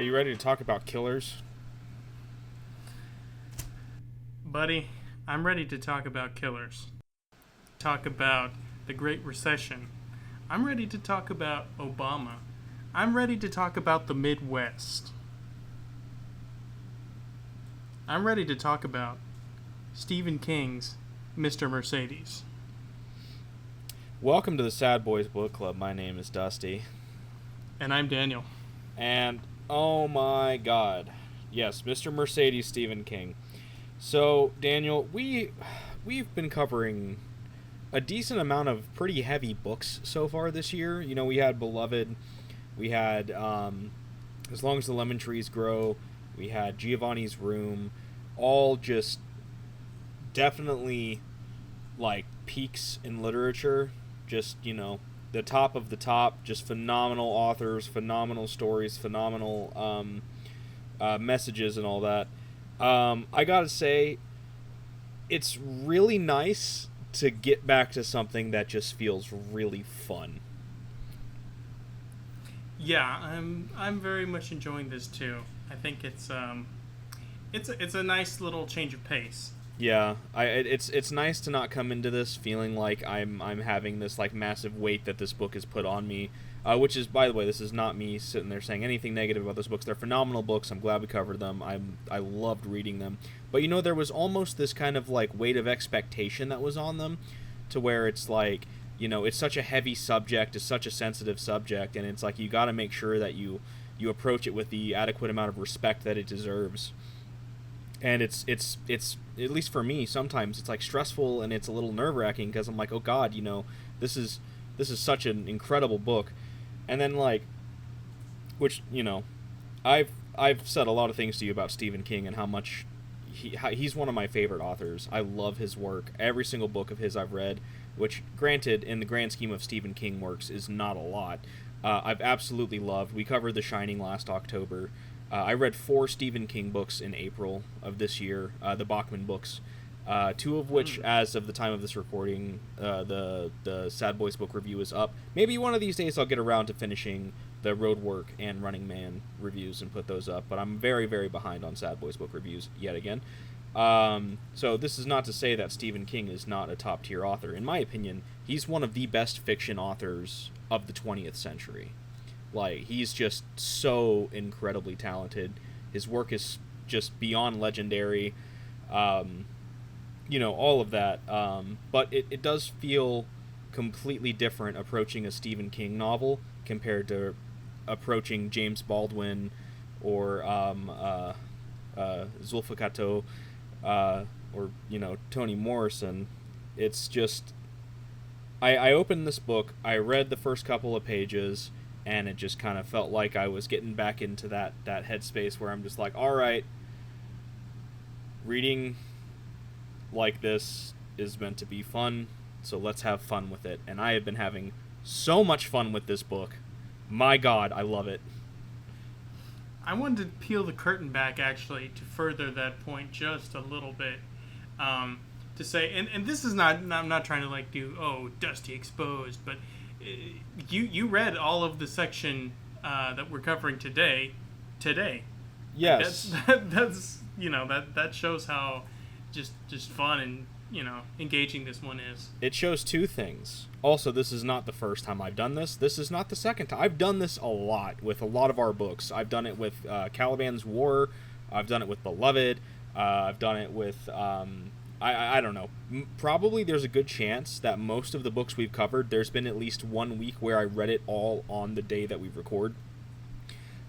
Are you ready to talk about killers? Buddy, I'm ready to talk about killers. Talk about the Great Recession. I'm ready to talk about Obama. I'm ready to talk about the Midwest. I'm ready to talk about Stephen King's Mr. Mercedes. Welcome to the Sad Boys Book Club. My name is Dusty. And I'm Daniel. And, oh my god. Yes, Mr. Mercedes, Stephen King. So, Daniel, we've been covering a decent amount of pretty heavy books so far this year. You know, we had Beloved, we had As Long as the Lemon Trees Grow, we had Giovanni's Room, all just definitely like peaks in literature. Just, you know, the top of the top, just phenomenal authors, phenomenal stories, phenomenal messages and all that. I gotta say, it's really nice to get back to something that just feels really fun. Yeah, I'm very much enjoying this too. I think it's a nice little change of pace. Yeah, it's nice to not come into this feeling like I'm having this like massive weight that this book has put on me. Which is, by the way, this is not me sitting there saying anything negative about those books. They're phenomenal books. I'm glad we covered them. I loved reading them. But, you know, there was almost this kind of, like, weight of expectation that was on them to where it's like, you know, it's such a heavy subject, it's such a sensitive subject, and it's like you got to make sure that you approach it with the adequate amount of respect that it deserves. And it's at least for me, sometimes it's, like, stressful and it's a little nerve-wracking because I'm like, oh, God, you know, this is such an incredible book. And then, like, which, you know, I've said a lot of things to you about Stephen King and how much he's one of my favorite authors. I love his work. Every single book of his I've read, which, granted, in the grand scheme of Stephen King works, is not a lot. I've absolutely loved. We covered The Shining last October. I read 4 Stephen King books in April of this year, the Bachman books. 2 of which, as of the time of this recording, the Sad Boys book review is up. Maybe one of these days I'll get around to finishing the Roadwork and Running Man reviews and put those up, but I'm very, very behind on Sad Boys book reviews yet again. So this is not to say that Stephen King is not a top-tier author. In my opinion, he's one of the best fiction authors of the 20th century. Like, he's just so incredibly talented. His work is just beyond legendary. You know, all of that, but it does feel completely different approaching a Stephen King novel compared to approaching James Baldwin or Zulfa Kato or, you know, Toni Morrison. It's just, I opened this book, I read the first couple of pages, and it just kind of felt like I was getting back into that headspace where I'm just like, all right, reading like this is meant to be fun, so let's have fun with it. And I have been having so much fun with this book. My God, I love it. I wanted to peel the curtain back, actually, to further that point just a little bit. To say, and this is not, I'm not trying to, like, do, Dusty exposed, but you read all of the section that we're covering today. Yes. That's you know, that shows how just fun and, you know, engaging this one is. It shows 2 things. Also, this is not the first time I've done this. This is not the second time. I've done this a lot with a lot of our books. I've done it with Caliban's War. I've done it with Beloved. I've done it with, I don't know. Probably there's a good chance that most of the books we've covered, there's been at least 1 week where I read it all on the day that we record.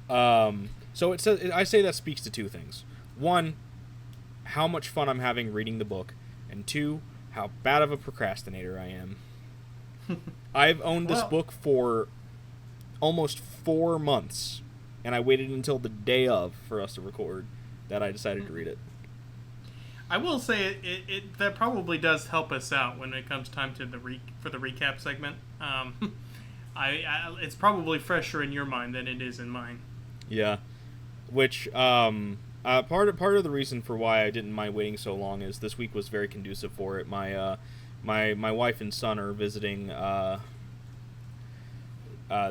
So I say that speaks to 2 things. 1, how much fun I'm having reading the book, and 2, how bad of a procrastinator I am. I've owned this book for almost 4 months, and I waited until the day of for us to record that I decided to read it. I will say it that probably does help us out when it comes time to for the recap segment. It's probably fresher in your mind than it is in mine. Yeah, which part of the reason for why I didn't mind waiting so long is this week was very conducive for it. My wife and son are visiting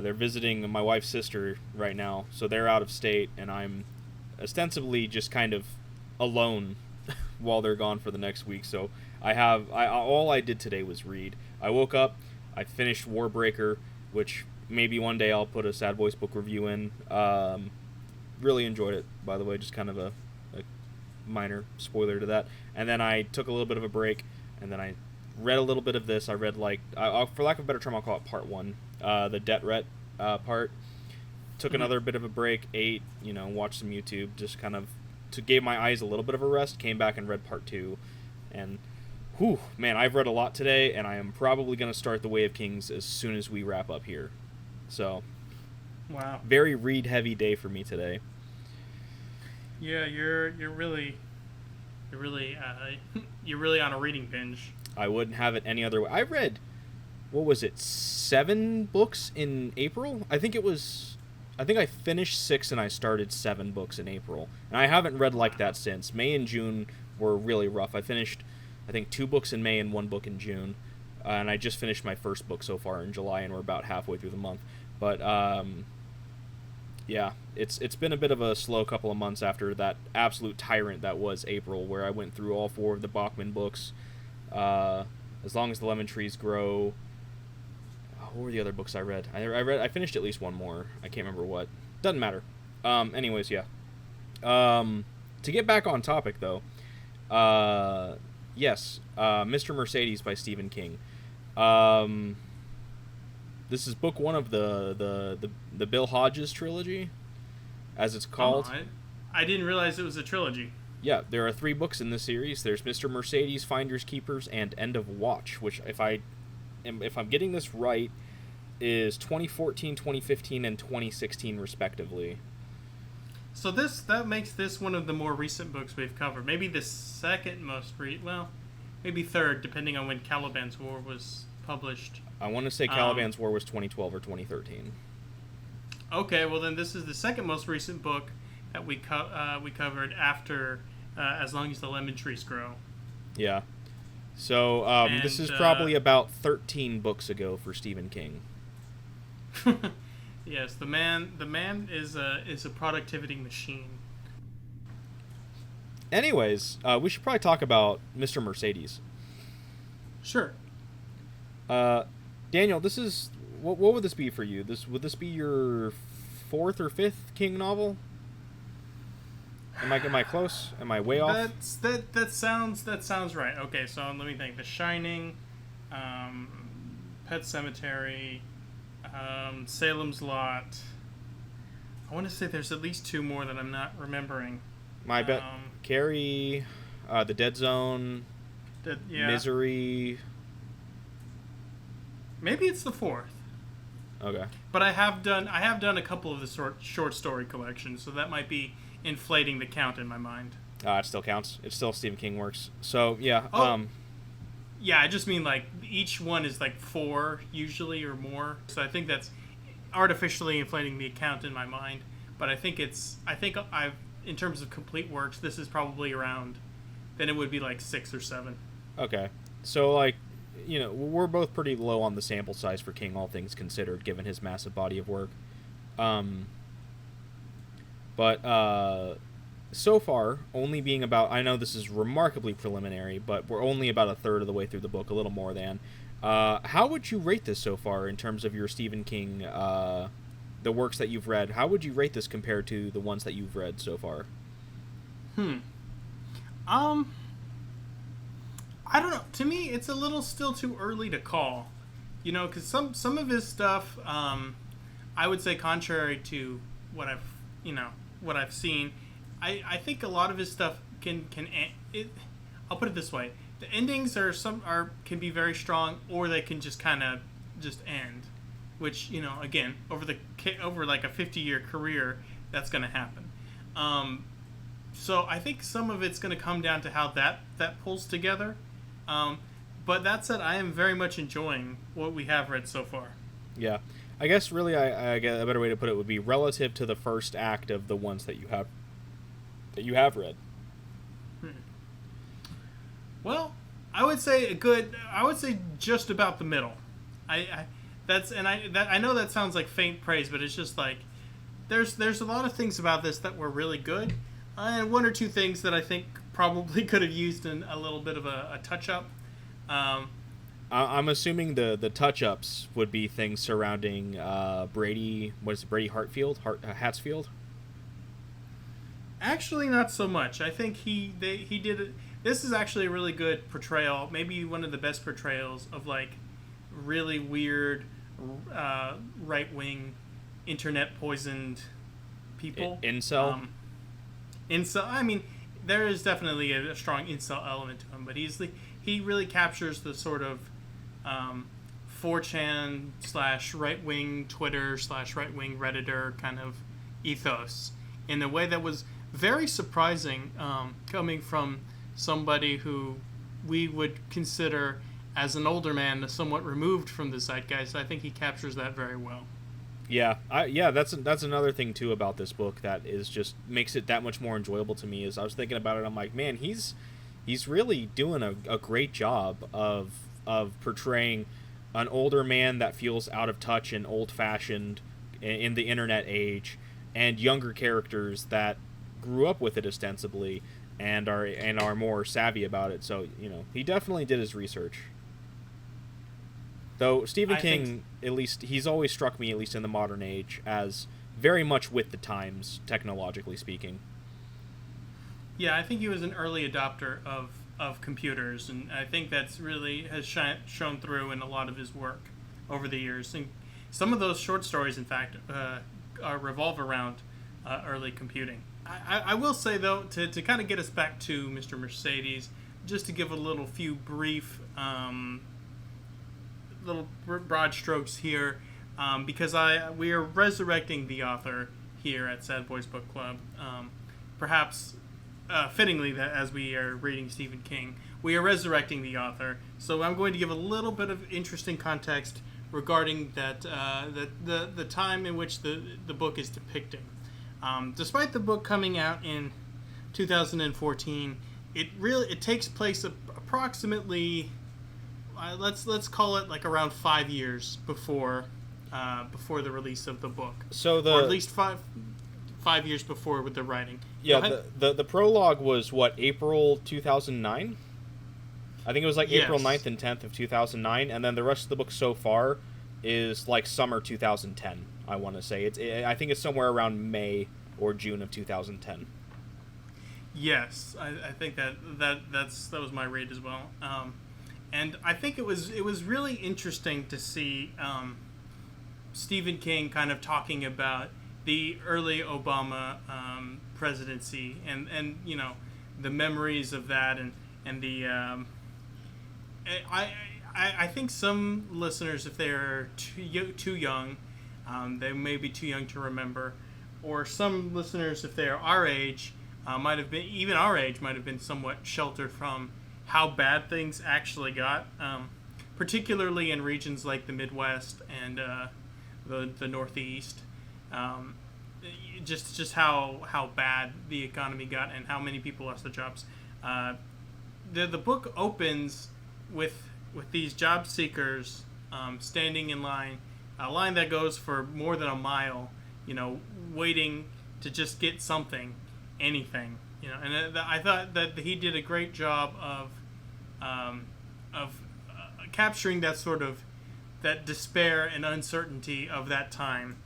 They're visiting my wife's sister right now, so they're out of state, and I'm ostensibly just kind of alone while they're gone for the next week. So all I did today was read. I woke up, I finished Warbreaker, which maybe one day I'll put a Sad Voice book review in. Really enjoyed it, by the way, just kind of a minor spoiler to that. And then I took a little bit of a break, and then I read a little bit of this. I read, for lack of a better term, I'll call it part one, the debt ret part. Took another bit of a break, ate, watched some YouTube, just kind of gave my eyes a little bit of a rest, came back and read part two. And, whew, man, I've read a lot today, and I am probably going to start The Way of Kings as soon as we wrap up here. So, wow. Very read-heavy day for me today. Yeah, you're really on a reading binge. I wouldn't have it any other way. I read, 7 books in April? I think I finished 6 and I started 7 books in April. And I haven't read like that since. May and June were really rough. I finished, 2 books in May and 1 book in June. And I just finished my first book so far in July, and we're about halfway through the month. But, yeah, it's been a bit of a slow couple of months after that absolute tyrant that was April, where I went through all 4 of the Bachman books. As Long as the Lemon Trees Grow. What were the other books I read? I finished at least one more. I can't remember what. Doesn't matter. Anyways, yeah. To get back on topic, though. Yes. Mr. Mercedes by Stephen King. This is book 1 of the Bill Hodges trilogy, as it's called. Oh, I didn't realize it was a trilogy. Yeah, there are 3 books in this series. There's Mr. Mercedes, Finders Keepers, and End of Watch, which, if I'm getting this right, is 2014, 2015, and 2016 respectively. So that makes this one of the more recent books we've covered. Maybe the second most maybe third, depending on when Caliban's War was published. I want to say Caliban's War was 2012 or 2013. Okay, well then this is the second most recent book that we covered after As Long as the Lemon Trees Grow. Yeah. So this is probably about 13 books ago for Stephen King. Yes, the man is a productivity machine. Anyways, we should probably talk about Mr. Mercedes. Sure. Daniel, this is what would this be for you? Would this be your 4th or 5th King novel? Am I close? Am I way off? That sounds right. Okay, so let me think. The Shining, Pet Sematary, Salem's Lot. I want to say there's at least 2 more that I'm not remembering. My bet. Carrie, The Dead Zone, Misery. Maybe it's the 4th. Okay. But I have done a couple of the short story collections, so that might be inflating the count in my mind. It still counts. It's still Stephen King works. So yeah. Yeah, I just mean like each one is like 4 usually or more. So I think that's artificially inflating the count in my mind. But I think I've in terms of complete works, this is probably around. Then it would be like 6 or 7. Okay. So like, we're both pretty low on the sample size for King, all things considered, given his massive body of work. But so far, only being about, I know this is remarkably preliminary, but we're only about a third of the way through the book, a little more than. How would you rate this so far in terms of your Stephen King, the works that you've read? How would you rate this compared to the ones that you've read so far? I don't know. To me, it's a little still too early to call. Because some of his stuff, I would say contrary to what I've seen, I think a lot of his stuff can I'll put it this way: the endings can be very strong, or they can just kind of just end. Which again, over like a 50-year career, that's going to happen. So I think some of it's going to come down to how that pulls together. But that said, I am very much enjoying what we have read so far. Yeah. I guess really I guess a better way to put it would be relative to the first act of the ones that you have read. Well, I would say just about the middle. I know that sounds like faint praise, but it's just like there's a lot of things about this that were really good, and one or two things that I think probably could have used a little bit of a touch up. Um, I'm assuming the touch ups would be things surrounding Brady. What is it, Brady Hatsfield? Actually, not so much. I think he did it. This is actually a really good portrayal, maybe one of the best portrayals of like really weird right wing internet poisoned people. Incel. Incel. I mean, there is definitely a strong incel element to him, but he really captures the sort of 4chan / right wing Twitter / right wing Redditor kind of ethos in a way that was very surprising, coming from somebody who we would consider as an older man somewhat removed from the zeitgeist. I think he captures that very well. Yeah, that's another thing too about this book that is just makes it that much more enjoyable to me. Is I was thinking about it, I'm like, man, he's really doing a great job of portraying an older man that feels out of touch and old fashioned in the internet age, and younger characters that grew up with it ostensibly and are more savvy about it. So he definitely did his research. Though Stephen King, at least he's always struck me, at least in the modern age, as very much with the times, technologically speaking. Yeah, I think he was an early adopter of computers, and I think that's really has shown through in a lot of his work over the years. And some of those short stories, in fact, revolve around early computing. I will say, though, to kind of get us back to Mr. Mercedes, just to give a few brief little broad strokes here, because we are resurrecting the author here at Sad Boys Book Club. Perhaps fittingly, that as we are reading Stephen King, we are resurrecting the author. So I'm going to give a little bit of interesting context regarding the time in which the book is depicting. Despite the book coming out in 2014, it takes place approximately let's call it like around 5 years before the release of the book. So or at least five years before with the writing. Yeah, the prologue was what, April 2009? I think it was like April 9th and 10th of 2009, and then the rest of the book so far is like summer 2010. I want to say I think it's somewhere around May or June of 2010. Yes, I think that was my read as well. And I think it was really interesting to see Stephen King kind of talking about the early Obama presidency and the memories of that and the I think some listeners, if they're too young, they may be too young to remember, or some listeners, if they're our age, might have been somewhat sheltered from how bad things actually got, particularly in regions like the Midwest and the Northeast. Just how bad the economy got and how many people lost their jobs. The book opens with these job seekers standing in line, a line that goes for more than a mile, waiting to just get something, anything, And I thought that he did a great job of capturing that sort of that despair and uncertainty of that time.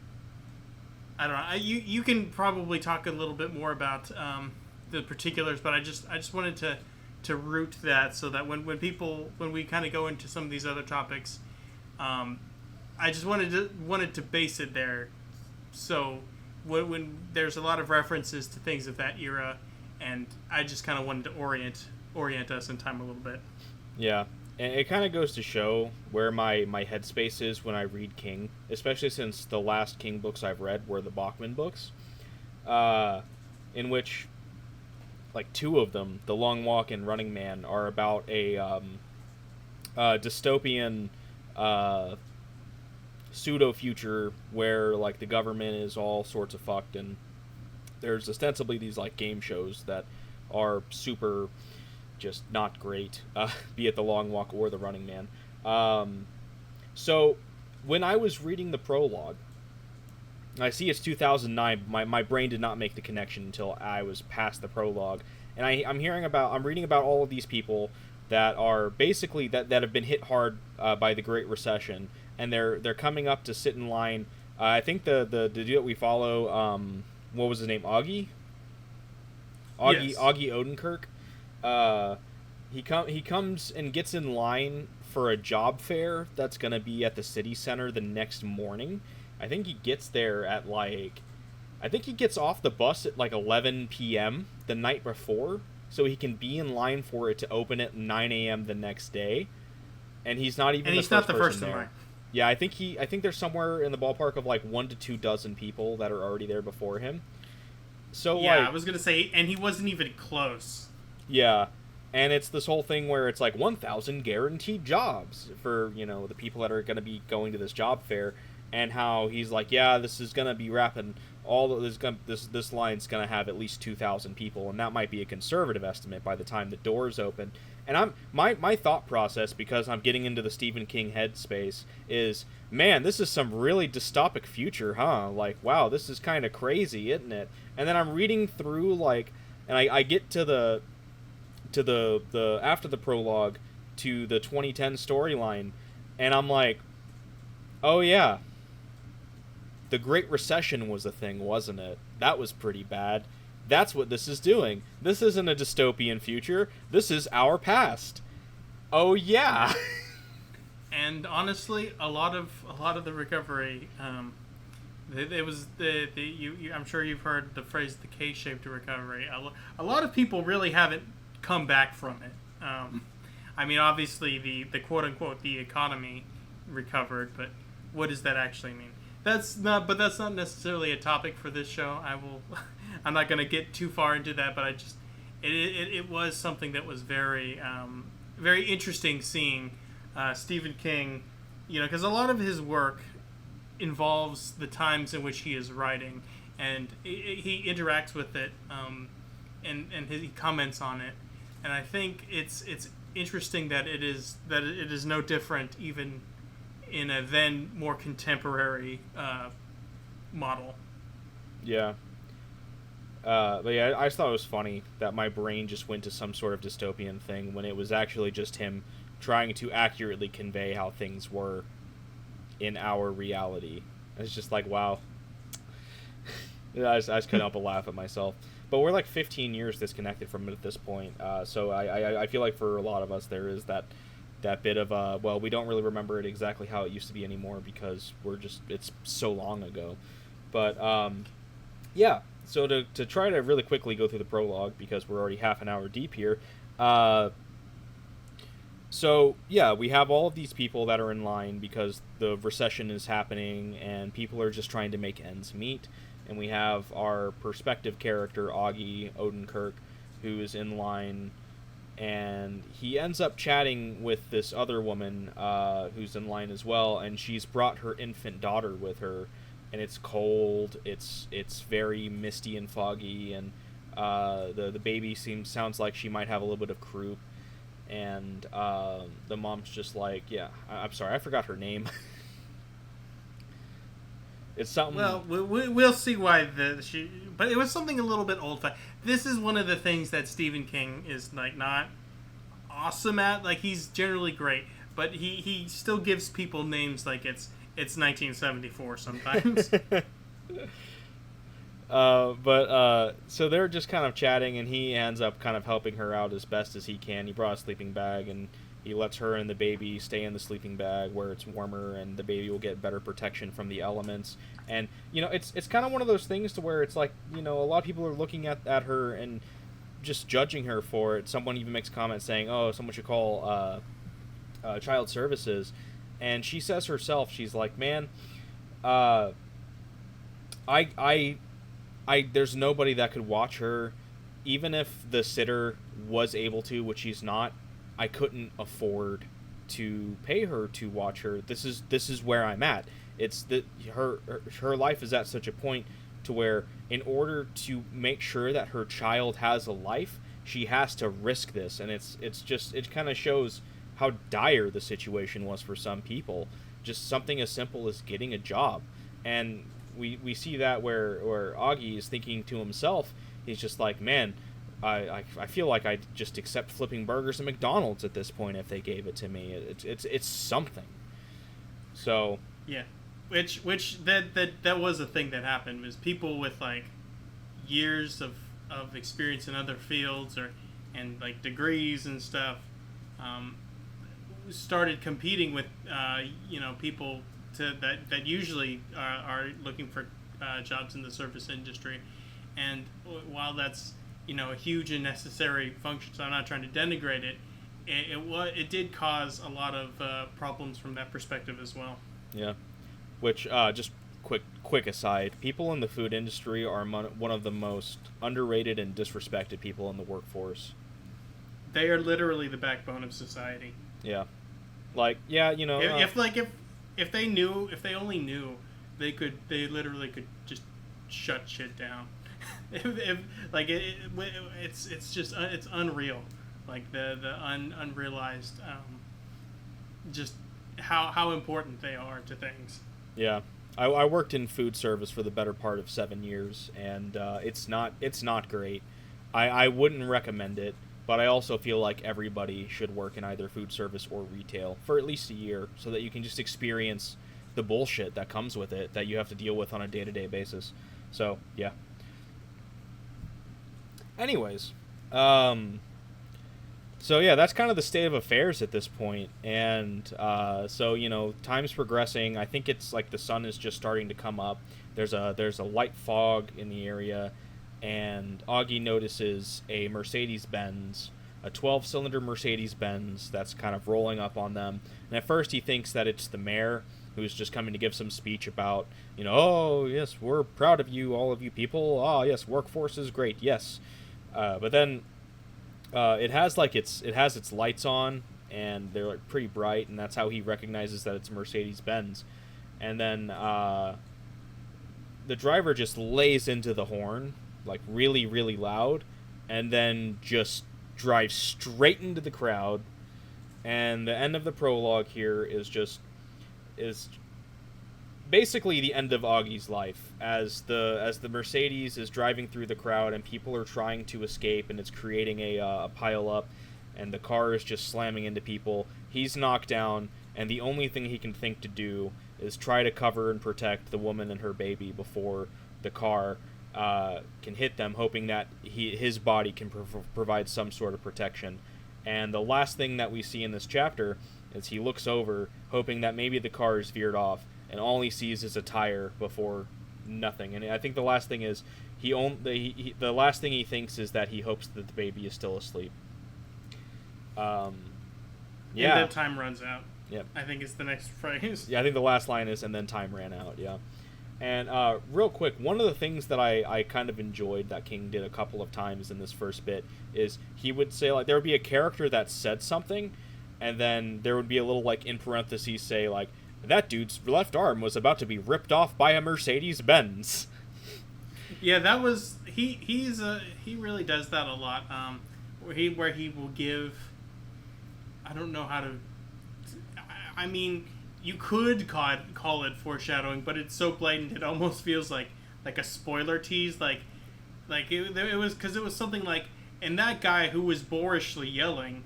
I don't know. You can probably talk a little bit more about the particulars, but I just wanted to root that so that when we kind of go into some of these other topics, I just wanted to base it there. So when there's a lot of references to things of that era, and I just kind of wanted to orient us in time a little bit. Yeah. And it kind of goes to show where my headspace is when I read King, especially since the last King books I've read were the Bachman books, in which, like, two of them, The Long Walk and Running Man, are about a dystopian pseudo-future where, like, the government is all sorts of fucked, and there's ostensibly these, like, game shows that are super just not great, be it The Long Walk or The Running Man. So when I was reading the prologue, I see it's 2009. My brain did not make the connection until I was past the prologue, and I'm reading about all of these people that are basically that have been hit hard by the Great Recession, and they're coming up to sit in line. I think the dude that we follow, what was his name, Augie? Yes. Augie Odenkirk. He comes and gets in line for a job fair that's gonna be at the city center the next morning. I think he gets there at I think he gets off the bus at 11 p.m. the night before, so he can be in line for it to open at 9 a.m. the next day. And he's not even. And he's not the first in line. Yeah, I think there's somewhere in the ballpark of 1 to 2 dozen people that are already there before him. So yeah, I was gonna say, and he wasn't even close. Yeah, and it's this whole thing where it's 1,000 guaranteed jobs for the people that are going to be going to this job fair, and how he's yeah, this is going to be wrapping this line's going to have at least 2,000 people, and that might be a conservative estimate by the time the doors open. And my thought process, because I'm getting into the Stephen King headspace, is, man, this is some really dystopic future, huh? Wow, this is kind of crazy, isn't it? And then I'm reading through and I get to the after the prologue to the 2010 storyline, and I'm oh yeah, the Great Recession was a thing, wasn't it? That was pretty bad. That's what this is doing. This isn't a dystopian future. This is our past. Oh yeah. And honestly, a lot of the recovery, it was I'm sure you've heard the phrase the K-shaped recovery. A lot of people really haven't come back from it. I mean, obviously the quote unquote the economy recovered, but what does that actually mean? That's not necessarily a topic for this show. I'm not going to get too far into that, but it was something that was very very interesting seeing Stephen King, because a lot of his work involves the times in which he is writing, and he interacts with it, and he comments on it, and I think it's interesting that it is no different even in a then more contemporary model. Yeah. But yeah, I just thought it was funny that my brain just went to some sort of dystopian thing when it was actually just him trying to accurately convey how things were in our reality. It's just wow. I just couldn't help but laugh at myself. But we're 15 years disconnected from it at this point. So I feel for a lot of us there is that bit of well, we don't really remember it exactly how it used to be anymore because it's so long ago. But yeah. So to try to really quickly go through the prologue, because we're already half an hour deep here. So yeah, we have all of these people that are in line because the recession is happening and people are just trying to make ends meet. And we have our perspective character, Augie Odenkirk, who is in line, and he ends up chatting with this other woman who's in line as well, and she's brought her infant daughter with her, and it's cold, it's very misty and foggy, and the baby sounds like she might have a little bit of croup, and the mom's just yeah, I'm sorry, I forgot her name. It's something. Well, we'll see why but it was something a little bit old-fashioned. This is one of the things that Stephen King is not awesome at. He's generally great, but he still gives people names like it's 1974 sometimes. So they're just kind of chatting, and he ends up kind of helping her out as best as he can. He brought a sleeping bag, and he lets her and the baby stay in the sleeping bag where it's warmer, and the baby will get better protection from the elements. And it's kind of one of those things to where it's a lot of people are looking at her and just judging her for it. Someone even makes a comment saying, "Oh, someone should call child services," and she says herself, she's like, "Man, I there's nobody that could watch her, even if the sitter was able to, which she's not. I couldn't afford to pay her to watch her. This is where I'm at. It's her life is at such a point to where in order to make sure that her child has a life, she has to risk this, and it kind of shows how dire the situation was for some people. just something as simple as getting a job. And we see that where Augie is thinking to himself, he's just like, man, I feel like I'd just accept flipping burgers at McDonald's at this point if they gave it to me. It's something. So yeah, which that was a thing that happened, was people with like years of experience in other fields and like degrees and stuff started competing with people that usually are looking for jobs in the service industry. And while that's a huge and necessary function, so I'm not trying to denigrate it, it did cause a lot of problems from that perspective as well. Yeah, which just quick aside, people in the food industry are one of the most underrated and disrespected people in the workforce. They are literally the backbone of society. Yeah, like if they only knew, they literally could just shut shit down. It's unreal, like the unrealized just how important they are to things. Yeah, I worked in food service for the better part of 7 years, and it's not great. I wouldn't recommend it, but I also feel like everybody should work in either food service or retail for at least a year, so that you can just experience the bullshit that comes with it that you have to deal with on a day-to-day basis. So yeah. Anyways, so yeah, that's kind of the state of affairs at this point. And so time's progressing. I think it's like the sun is just starting to come up. There's a light fog in the area, and Augie notices a Mercedes-Benz, a 12-cylinder Mercedes-Benz that's kind of rolling up on them. And at first he thinks that it's the mayor, who's just coming to give some speech about, oh yes, we're proud of you, all of you people. Oh yes, workforce is great. Yes. But then it has its lights on, and they're like pretty bright, and that's how he recognizes that it's Mercedes-Benz. And then the driver just lays into the horn, like really, really loud, and then just drives straight into the crowd. And the end of the prologue here is basically the end of Augie's life, as the Mercedes is driving through the crowd and people are trying to escape, and it's creating a pile up, and the car is just slamming into people. He's knocked down, and the only thing he can think to do is try to cover and protect the woman and her baby before the car can hit them, hoping that his body can provide some sort of protection. And the last thing that we see in this chapter is he looks over, hoping that maybe the car is veered off, and all he sees is a tire before nothing. And I think the last thing is the last thing he thinks is that he hopes that the baby is still asleep. Yeah. And then time runs out. Yep. I think it's the next phrase. Yeah, I think the last line is, and then time ran out. Yeah. And real quick, one of the things that I kind of enjoyed that King did a couple of times in this first bit is he would say, like, there would be a character that said something, and then there would be a little, like, in parentheses say, like, that dude's left arm was about to be ripped off by a Mercedes-Benz. Yeah, that was he really does that a lot. Where he will give, I don't know how to, I mean, you could call it foreshadowing, but it's so blatant it almost feels like a spoiler tease. Like it was, because it was something like, and that guy who was boorishly yelling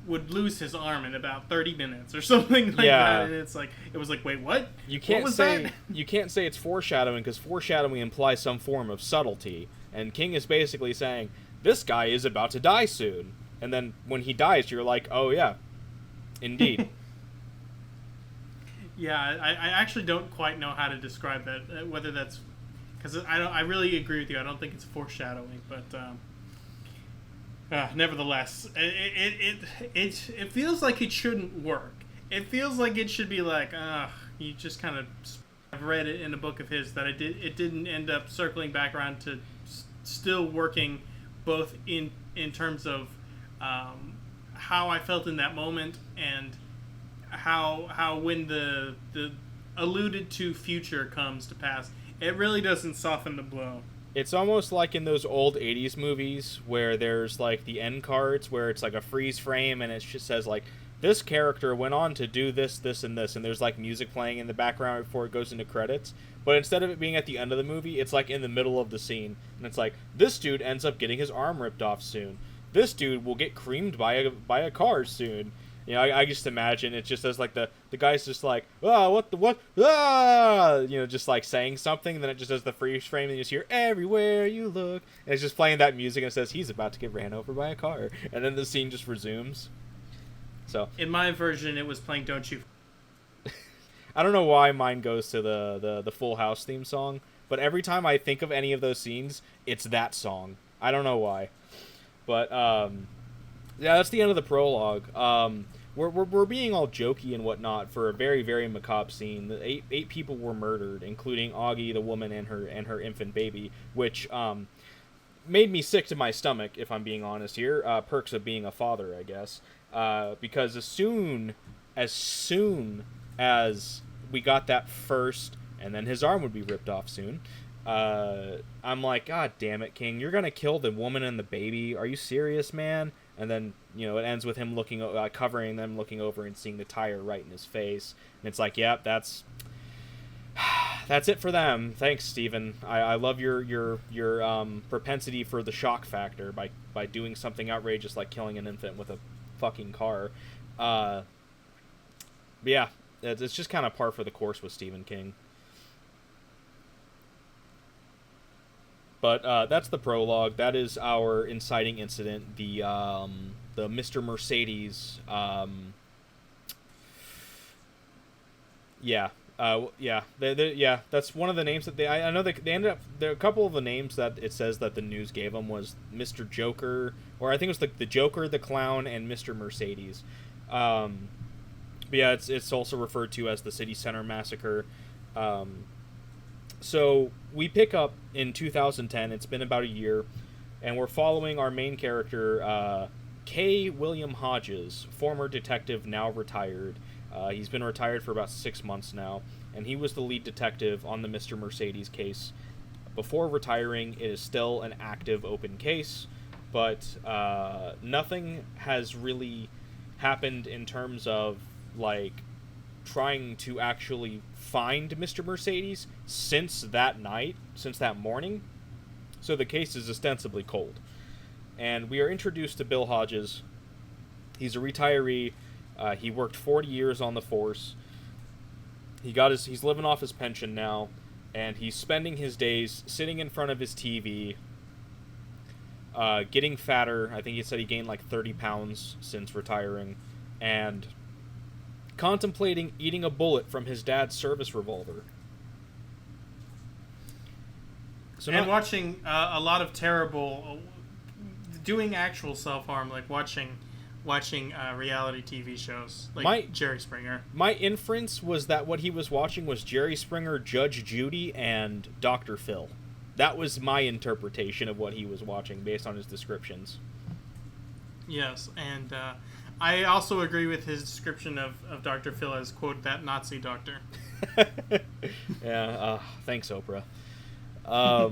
would lose his arm in about 30 minutes or something like that. And it was like, wait, what? You can't what was say that? You can't say it's foreshadowing, because foreshadowing implies some form of subtlety. And King is basically saying, this guy is about to die soon. And then when he dies, you're like, oh yeah, indeed. Yeah, I actually don't quite know how to describe that. Whether that's because I really agree with you. I don't think it's foreshadowing, but nevertheless, it feels like it shouldn't work. It feels like it should be like, you just kind of. I've read it in a book of his that it didn't end up circling back around to still working, both in terms of how I felt in that moment, and how when the alluded to future comes to pass, it really doesn't soften the blow. It's almost like in those old 80s movies where there's like the end cards where it's like a freeze frame and it just says like this character went on to do this, this, and this, and there's like music playing in the background before it goes into credits. But instead of it being at the end of the movie, it's like in the middle of the scene, and it's like this dude ends up getting his arm ripped off soon. This dude will get creamed by a car soon. I just imagine it just as like the guy's just like, just like saying something, and then it just does the freeze frame, and you just hear everywhere you look, and it's just playing that music, and it says he's about to get ran over by a car, and then the scene just resumes. So in my version, it was playing "Don't You." I don't know why mine goes to the Full House theme song, but every time I think of any of those scenes, it's that song. I don't know why, but yeah, that's the end of the prologue. We're being all jokey and whatnot for a very, very macabre scene. The eight people were murdered, including Augie, the woman, and her infant baby, which made me sick to my stomach, if I'm being honest here. Perks of being a father, I guess. Because as soon as we got that first, and then his arm would be ripped off soon, I'm like, God damn it, King, you're gonna kill the woman and the baby? Are you serious, man? And then, it ends with him covering them, looking over and seeing the tire right in his face. And it's like, yep, that's it for them. Thanks, Steven. I love your propensity for the shock factor by doing something outrageous like killing an infant with a fucking car. But yeah, it's just kind of par for the course with Stephen King. But that's the prologue. That is our inciting incident. The Mr. Mercedes. Yeah. That's one of the names that I know they ended up. There are a couple of the names that it says that the news gave them was Mr. Joker, or I think it was the Joker, the Clown, and Mr. Mercedes. But yeah, it's also referred to as the City Center Massacre. So we pick up in 2010. It's been about a year, and we're following our main character, K. William Hodges, former detective, now retired. He's been retired for about 6 months now, and he was the lead detective on the Mr. Mercedes case. Before retiring, it is still an active open case, but nothing has really happened in terms of like trying to actually find Mr. Mercedes since that morning. So the case is ostensibly cold. And we are introduced to Bill Hodges. He's a retiree. He worked 40 years on the force. He's living off his pension now, and he's spending his days sitting in front of his TV, getting fatter. I think he said he gained like 30 pounds since retiring, and contemplating eating a bullet from his dad's service revolver. And watching a lot of terrible, doing actual self-harm, like watching reality TV shows like Jerry Springer. My inference was that what he was watching was Jerry Springer, Judge Judy, and Dr. Phil. That was my interpretation of what he was watching based on his descriptions. Yes, and I also agree with his description of Dr. Phil as, quote, that Nazi doctor. Yeah, thanks, Oprah. But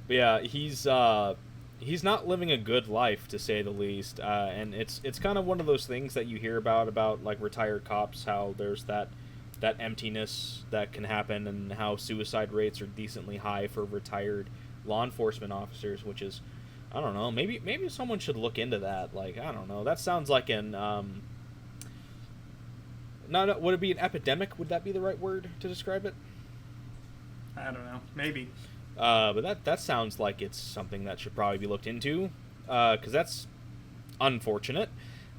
yeah, he's not living a good life, to say the least. And it's kind of one of those things that you hear about like retired cops, how there's that emptiness that can happen, and how suicide rates are decently high for retired law enforcement officers, which is, I don't know, maybe someone should look into that. Like, I don't know, that sounds like an would it be an epidemic? Would that be the right word to describe it? I don't know, maybe. But that sounds like it's something that should probably be looked into, because that's unfortunate.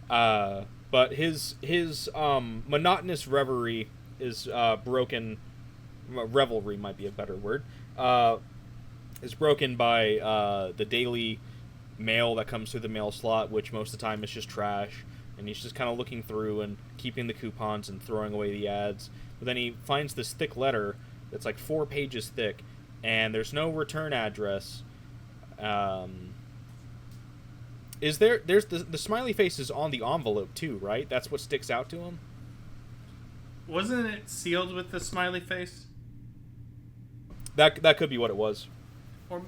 But his monotonous reverie is broken. Revelry might be a better word. Is broken by the daily mail that comes through the mail slot, which most of the time is just trash, and he's just kind of looking through and keeping the coupons and throwing away the ads. But then he finds this thick letter that's like 4 pages thick, and there's no return address. There's the smiley face is on the envelope too, right? That's what sticks out to him. Wasn't it sealed with the smiley face? That could be what it was. Or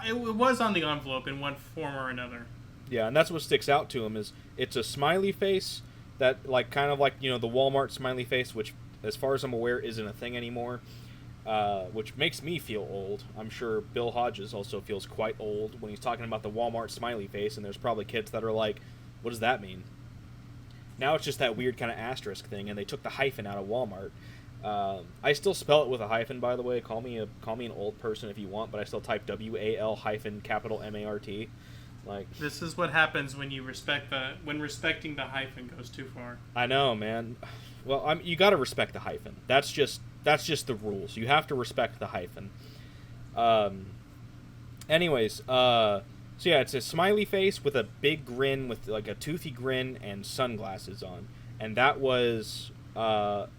it was on the envelope in one form or another. Yeah, and that's what sticks out to him is it's a smiley face that like kind of like the Walmart smiley face, which as far as I'm aware isn't a thing anymore. Which makes me feel old. I'm sure Bill Hodges also feels quite old when he's talking about the Walmart smiley face, and there's probably kids that are like, what does that mean? Now it's just that weird kind of asterisk thing, and they took the hyphen out of Walmart. I still spell it with a hyphen, by the way. Call me an old person if you want, but I still type WAL hyphen capital MART. Like, this is what happens when you when respecting the hyphen goes too far. I know, man. Well, you got to respect the hyphen. That's just the rules. You have to respect the hyphen. Anyways, so yeah, it's a smiley face with a big grin, with like a toothy grin and sunglasses on, and that was not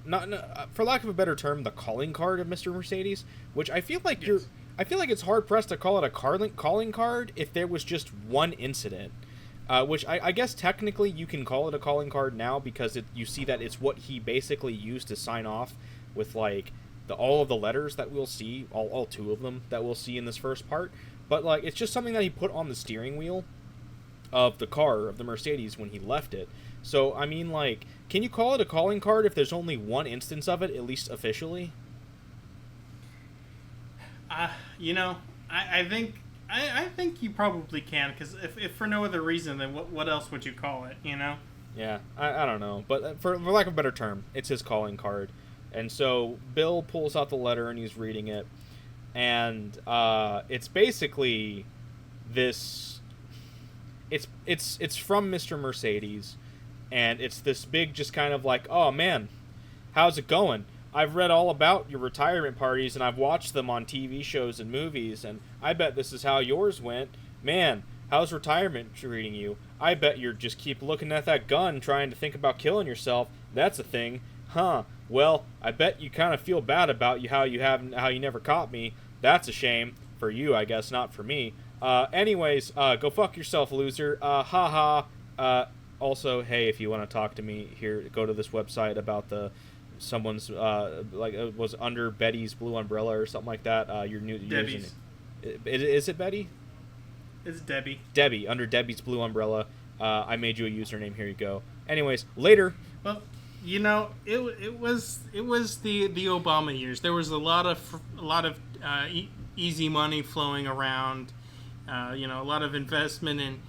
for lack of a better term, the calling card of Mr. Mercedes, which I feel like Yes. I feel like it's hard pressed to call it a calling card if there was just one incident. Which I guess technically you can call it a calling card now, because you see that it's what he basically used to sign off with like all of the letters that we'll see, all two of them that we'll see in this first part. But like it's just something that he put on the steering wheel of the car, of the Mercedes, when he left it. So I mean, like, can you call it a calling card if there's only one instance of it, at least officially? I think you probably can, because if for no other reason, then what else would you call it, Yeah, I don't know. But for lack of a better term, it's his calling card. And so Bill pulls out the letter and he's reading it. And it's basically this... It's from Mr. Mercedes. And it's this big just kind of like, oh man, how's it going? I've read all about your retirement parties, and I've watched them on TV shows and movies, and I bet this is how yours went. Man, how's retirement treating you? I bet you're just keep looking at that gun trying to think about killing yourself. That's a thing. Huh. Well, I bet you kind of feel bad about how you never caught me. That's a shame. For you, I guess, not for me. Anyways, go fuck yourself, loser. Haha. Also, hey, if you want to talk to me, here, go to this website about someone's was under Betty's blue umbrella or something like that. Your new Debbie's. Is it Betty? It's Debbie. Debbie, under Debbie's blue umbrella. I made you a username. Here you go. Anyways, later. Well, it was the Obama years. There was a lot of easy money flowing around. A lot of investment in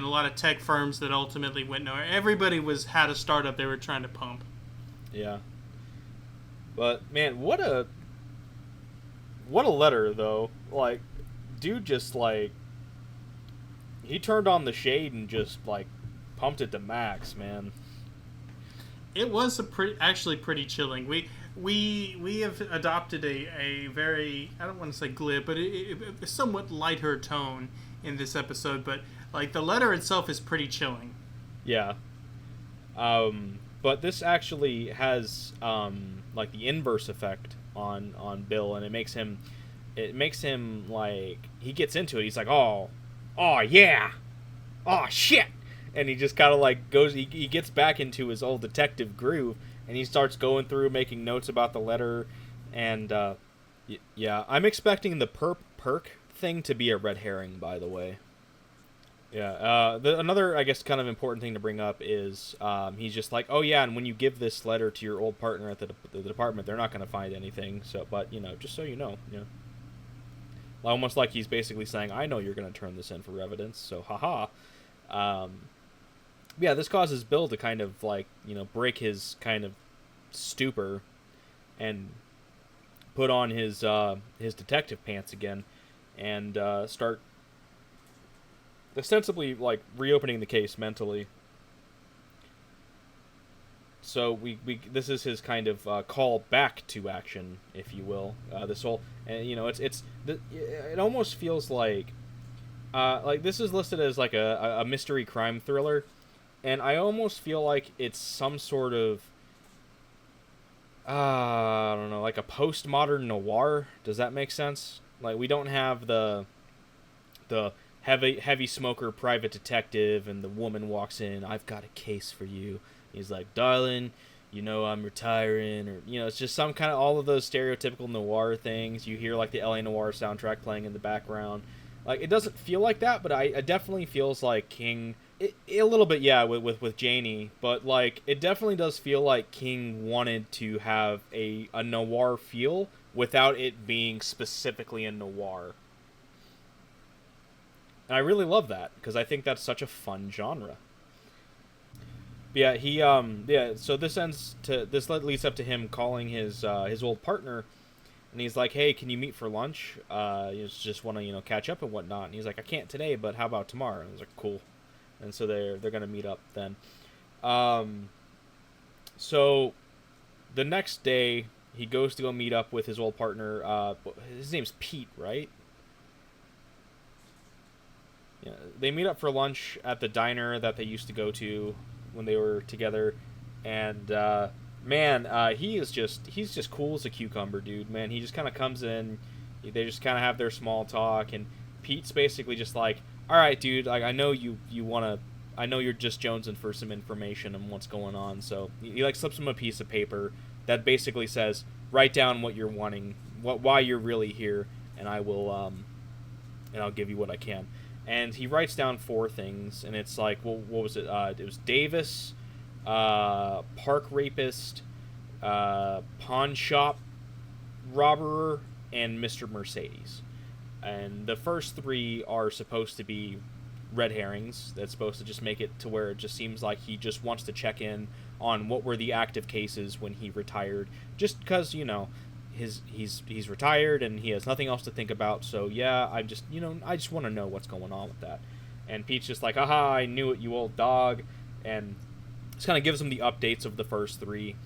a lot of tech firms that ultimately went nowhere. Everybody had a startup they were trying to pump. Yeah. But man, what a letter though. Like, dude just like he turned on the shade and just like pumped it to max, man. It was actually pretty chilling. We have adopted a very, I don't want to say glib, but a somewhat lighter tone in this episode, but like the letter itself is pretty chilling. Yeah. But this actually has like the inverse effect on Bill, and it makes him like he gets into it. He's like, oh yeah, oh shit, and he just kind of like goes. He gets back into his old detective groove, and he starts going through making notes about the letter, and yeah, I'm expecting the perk thing to be a red herring, by the way. Yeah, another, I guess, kind of important thing to bring up is he's just like, oh yeah, and when you give this letter to your old partner at the department, they're not going to find anything. So, but just so you know, almost like he's basically saying, I know you're going to turn this in for evidence. So, haha. Yeah, this causes Bill to kind of like break his kind of stupor and put on his detective pants again and start ostensibly like reopening the case mentally. So this is his kind of call back to action, if you will. This whole, and it almost feels like this is listed as like a mystery crime thriller, and I almost feel like it's some sort of I don't know, like a postmodern noir. Does that make sense? Like, we don't have the heavy smoker private detective, and the woman walks in, I've got a case for you. He's like, darling, I'm retiring, or it's just some kind of all of those stereotypical noir things. You hear like the LA Noir soundtrack playing in the background. Like, it doesn't feel like that, but it definitely feels like King A little bit, yeah, with Janie, but like it definitely does feel like King wanted to have a noir feel without it being specifically a noir. And I really love that because I think that's such a fun genre. But yeah, so this leads up to him calling his old partner, and he's like, "Hey, can you meet for lunch? You just want to catch up and whatnot." And he's like, "I can't today, but how about tomorrow?" And I was like, "Cool." And so they're gonna meet up then. Um, so the next day he goes to go meet up with his old partner. His name's Pete, right? Yeah, they meet up for lunch at the diner that they used to go to when they were together, and man, he's just cool as a cucumber, dude. Man, he just kind of comes in, they just kind of have their small talk, and Pete's basically just like, "All right, dude, like I know you wanna, I know you're just jonesing for some information and what's going on." So he like slips him a piece of paper that basically says, "Write down what you're wanting, why you're really here, and I will and I'll give you what I can." And he writes down four things, and it's like, well, what was it? It was Davis, park rapist, pawn shop robber, and Mr. Mercedes. And the first three are supposed to be red herrings. That's supposed to just make it to where it just seems like he just wants to check in on what were the active cases when he retired, just because he's retired and he has nothing else to think about. So yeah, I just want to know what's going on with that. And Pete's just like, "Aha, I knew it, you old dog," and just kind of gives him the updates of the first three.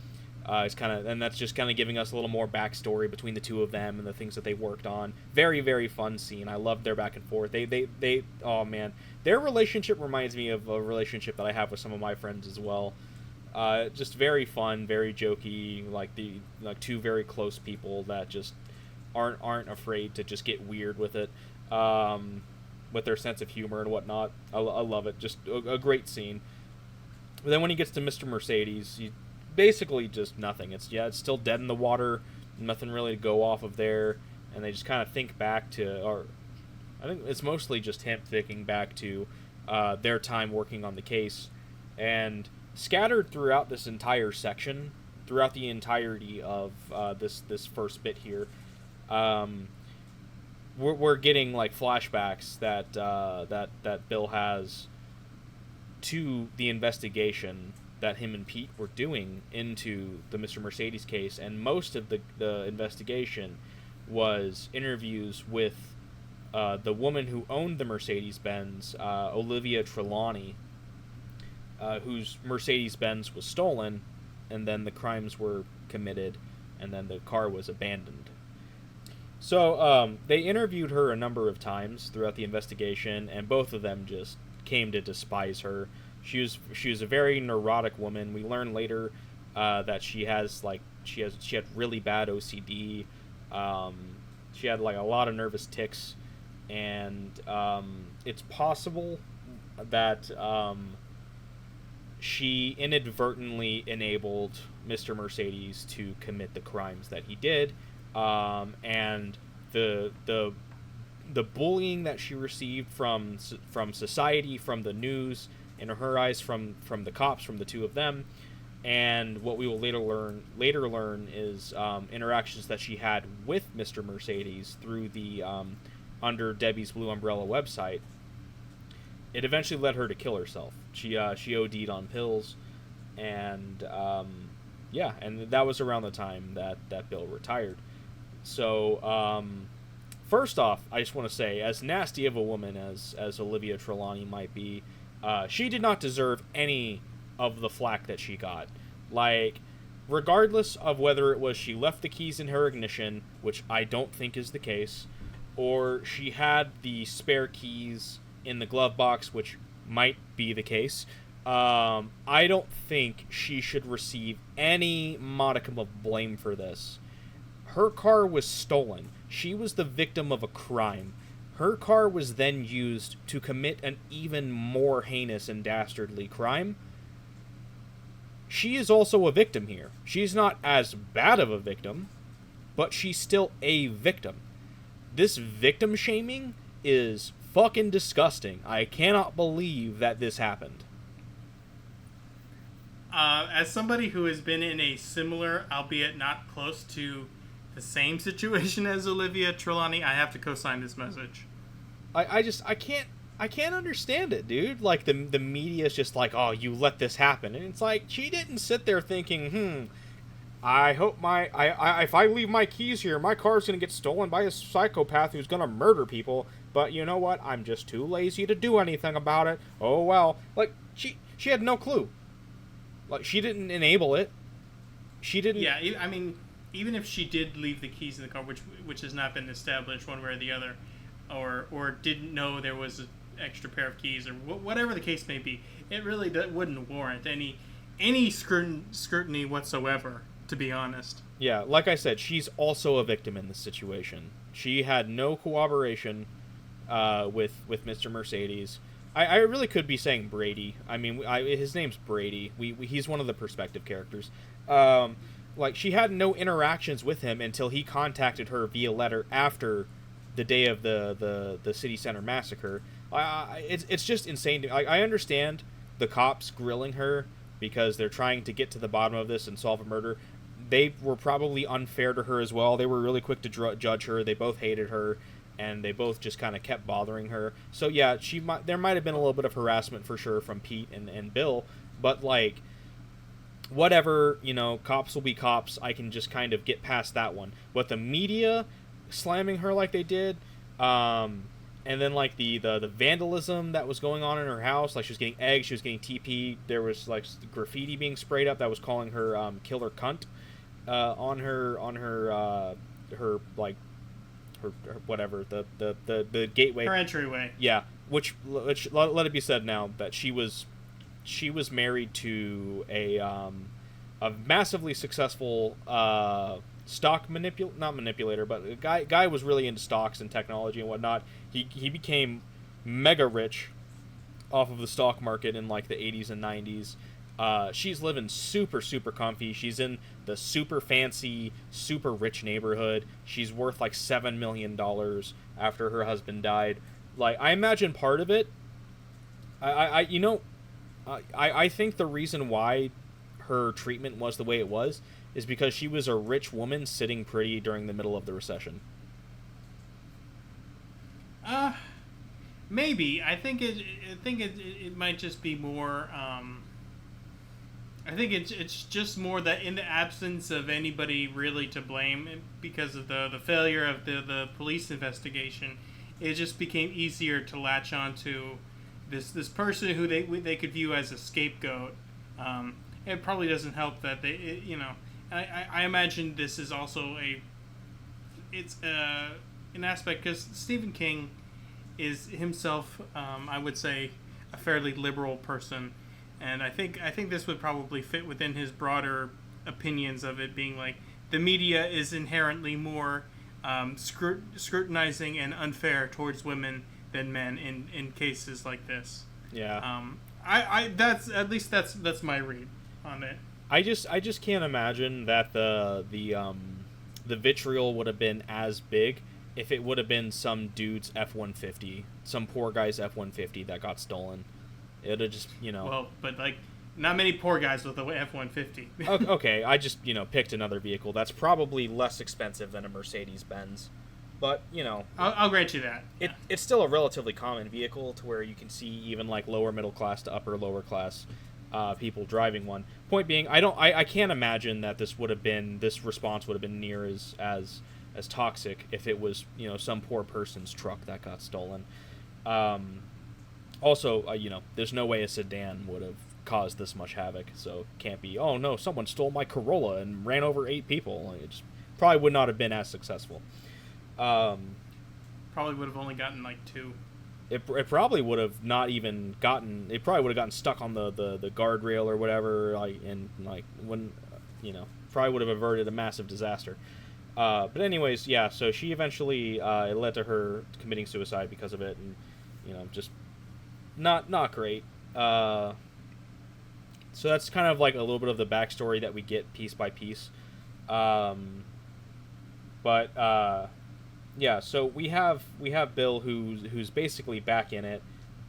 And that's just kind of giving us a little more backstory between the two of them and the things that they worked on. Very, very fun scene. I loved their back and forth. Oh man, their relationship reminds me of a relationship that I have with some of my friends as well. Just very fun, very jokey, like two very close people that just aren't afraid to just get weird with it, with their sense of humor and whatnot. I love it. Just a great scene. But then when he gets to Mr. Mercedes, he basically just nothing. It's still dead in the water. Nothing really to go off of there, and they just kind of think back to, or I think it's mostly just him thinking back to their time working on the case, and scattered throughout this entire section, throughout the entirety of this first bit here, we're getting like flashbacks that Bill has to the investigation that him and Pete were doing into the Mr. Mercedes case, and most of the investigation was interviews with the woman who owned the Mercedes-Benz, Olivia Trelawney, whose Mercedes-Benz was stolen, and then the crimes were committed, and then the car was abandoned. So they interviewed her a number of times throughout the investigation, and both of them just came to despise her. She was a very neurotic woman. We learn later that she had really bad OCD. She had like a lot of nervous tics, and it's possible that she inadvertently enabled Mr. Mercedes to commit the crimes that he did, and the bullying that she received from society, from the news, in her eyes, from the cops, from the two of them, and what we will later learn is interactions that she had with Mr. Mercedes through the Under Debbie's Blue Umbrella website. It eventually led her to kill herself. She OD'd on pills, and and that was around the time that Bill retired. So first off, I just want to say, as nasty of a woman as Olivia Trelawney might be, she did not deserve any of the flack that she got. Like, regardless of whether it was she left the keys in her ignition, which I don't think is the case, or she had the spare keys in the glove box, which might be the case, I don't think she should receive any modicum of blame for this. Her car was stolen. She was the victim of a crime. Her car was then used to commit an even more heinous and dastardly crime. She is also a victim here. She's not as bad of a victim, but she's still a victim. This victim shaming is fucking disgusting. I cannot believe that this happened. As somebody who has been in a similar, albeit not close to the same situation as Olivia Trelawney, I have to co-sign this message. I can't understand it, dude. Like the media is just like, oh, you let this happen, and it's like she didn't sit there thinking, I hope if I leave my keys here, my car's gonna get stolen by a psychopath who's gonna murder people. But you know what? I'm just too lazy to do anything about it. Oh well. Like she had no clue. Like she didn't enable it. She didn't. Yeah, I mean, even if she did leave the keys in the car, which has not been established one way or the other, or didn't know there was an extra pair of keys, or whatever the case may be, it really wouldn't warrant any scrutiny whatsoever. To be honest. Yeah, like I said, she's also a victim in this situation. She had no cooperation with Mr. Mercedes. I really could be saying Brady. I mean, his name's Brady. He's one of the perspective characters. Like, she had no interactions with him until he contacted her via letter after the day of the city center massacre. It's just insane. I understand the cops grilling her because they're trying to get to the bottom of this and solve a murder. They were probably unfair to her as well. They were really quick to judge her. They both hated her, and they both just kind of kept bothering her. So yeah, there might have been a little bit of harassment for sure from Pete and Bill, but like, whatever, cops will be cops. I can just kind of get past that one. But the media slamming her like they did, and then like the vandalism that was going on in her house, like she was getting eggs, she was getting TP. There was like graffiti being sprayed up that was calling her killer cunt. On her whatever the gateway, her entryway. Yeah, which let it be said now that she was married to a massively successful stock not manipulator, but a guy was really into stocks and technology and whatnot. He became mega rich off of the stock market in like the 80s and 90s. She's living super, super comfy. She's in the super fancy, super rich neighborhood. She's worth like $7 million after her husband died. Like, I imagine part of it, I think the reason why her treatment was the way it was is because she was a rich woman sitting pretty during the middle of the recession. Maybe. I think it might just be more. I think it's just more that in the absence of anybody really to blame because of the failure of the police investigation, it just became easier to latch onto this person who they could view as a scapegoat. It probably doesn't help that I imagine this is also an aspect because Stephen King is himself, I would say, a fairly liberal person. And I think this would probably fit within his broader opinions of it being like the media is inherently more scrutinizing and unfair towards women than men in cases like this. Yeah. That's my read on it. I just can't imagine that the vitriol would have been as big if it would have been some dude's F-150, some poor guy's F-150 that got stolen. It would just, Well, but like, not many poor guys with a F-150. Okay, I just, picked another vehicle that's probably less expensive than a Mercedes-Benz. But, I'll grant you that. It's still a relatively common vehicle to where you can see even like lower middle class to upper lower class people driving one. Point being, I can't imagine that this response would have been near as toxic if it was, some poor person's truck that got stolen. Also, there's no way a sedan would have caused this much havoc, so it can't be, oh no, someone stole my Corolla and ran over 8 people. It just probably would not have been as successful. Probably would have only gotten like 2. It probably would have not even gotten, it probably would have gotten stuck on the guardrail or whatever, probably would have averted a massive disaster. But anyways, yeah, so she eventually, it led to her committing suicide because of it, and, just not great. So that's kind of like a little bit of the backstory that we get piece by piece. But yeah, so we have Bill who's basically back in it,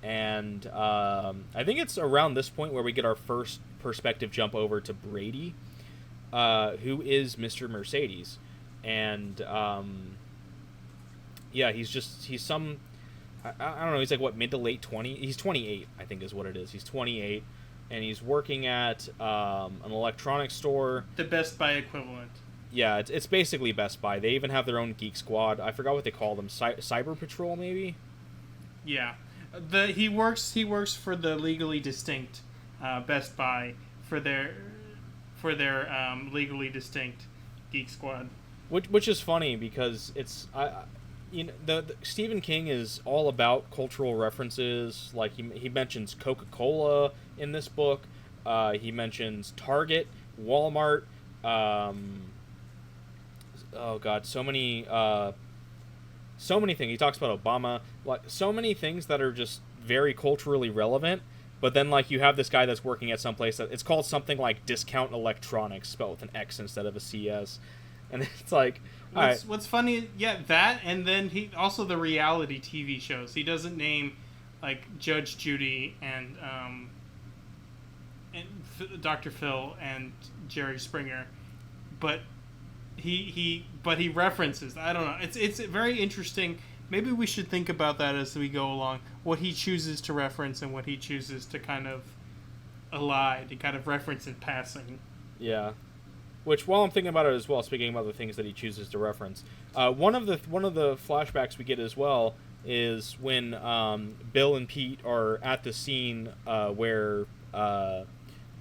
and I think it's around this point where we get our first perspective jump over to Brady, who is Mr. Mercedes, and yeah, he's some I don't know, he's like what, mid to late 20. He's 28, I think is what it is. He's 28, and he's working at an electronics store. The Best Buy equivalent. Yeah, it's basically Best Buy. They even have their own Geek Squad. I forgot what they call them. Cyber Patrol, maybe. Yeah, he works for the legally distinct Best Buy for their legally distinct Geek Squad. Which is funny because it's the Stephen King is all about cultural references. Like he mentions Coca-Cola in this book. He mentions Target, Walmart. Oh God, so many things. He talks about Obama, like so many things that are just very culturally relevant. But then, like, you have this guy that's working at some place that it's called something like Discount Electronics, spelled with an X instead of a CS, and it's like, what's funny, yeah, that, and then he also the reality TV shows. He doesn't name like Judge Judy and Dr. Phil and Jerry Springer, but he references. I don't know. It's very interesting. Maybe we should think about that as we go along. What he chooses to reference and what he chooses to kind of elide, to kind of reference in passing. Yeah. Which, while I'm thinking about it as well, speaking of other things that he chooses to reference, one of the flashbacks we get as well is when Bill and Pete are at the scene where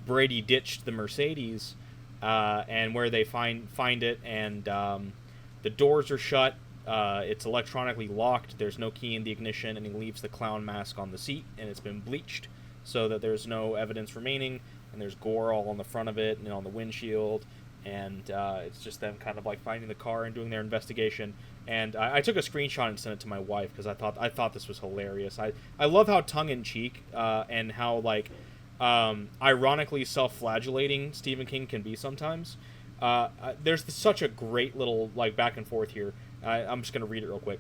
Brady ditched the Mercedes, and where they find it, and the doors are shut. It's electronically locked. There's no key in the ignition, and he leaves the clown mask on the seat, and it's been bleached so that there's no evidence remaining, and there's gore all on the front of it and on the windshield, and it's just them kind of like finding the car and doing their investigation. And I took a screenshot and sent it to my wife because I thought this was hilarious. I love how tongue-in-cheek and how like ironically self-flagellating Stephen King can be sometimes. There's such a great little like back and forth here. I'm just gonna read it real quick.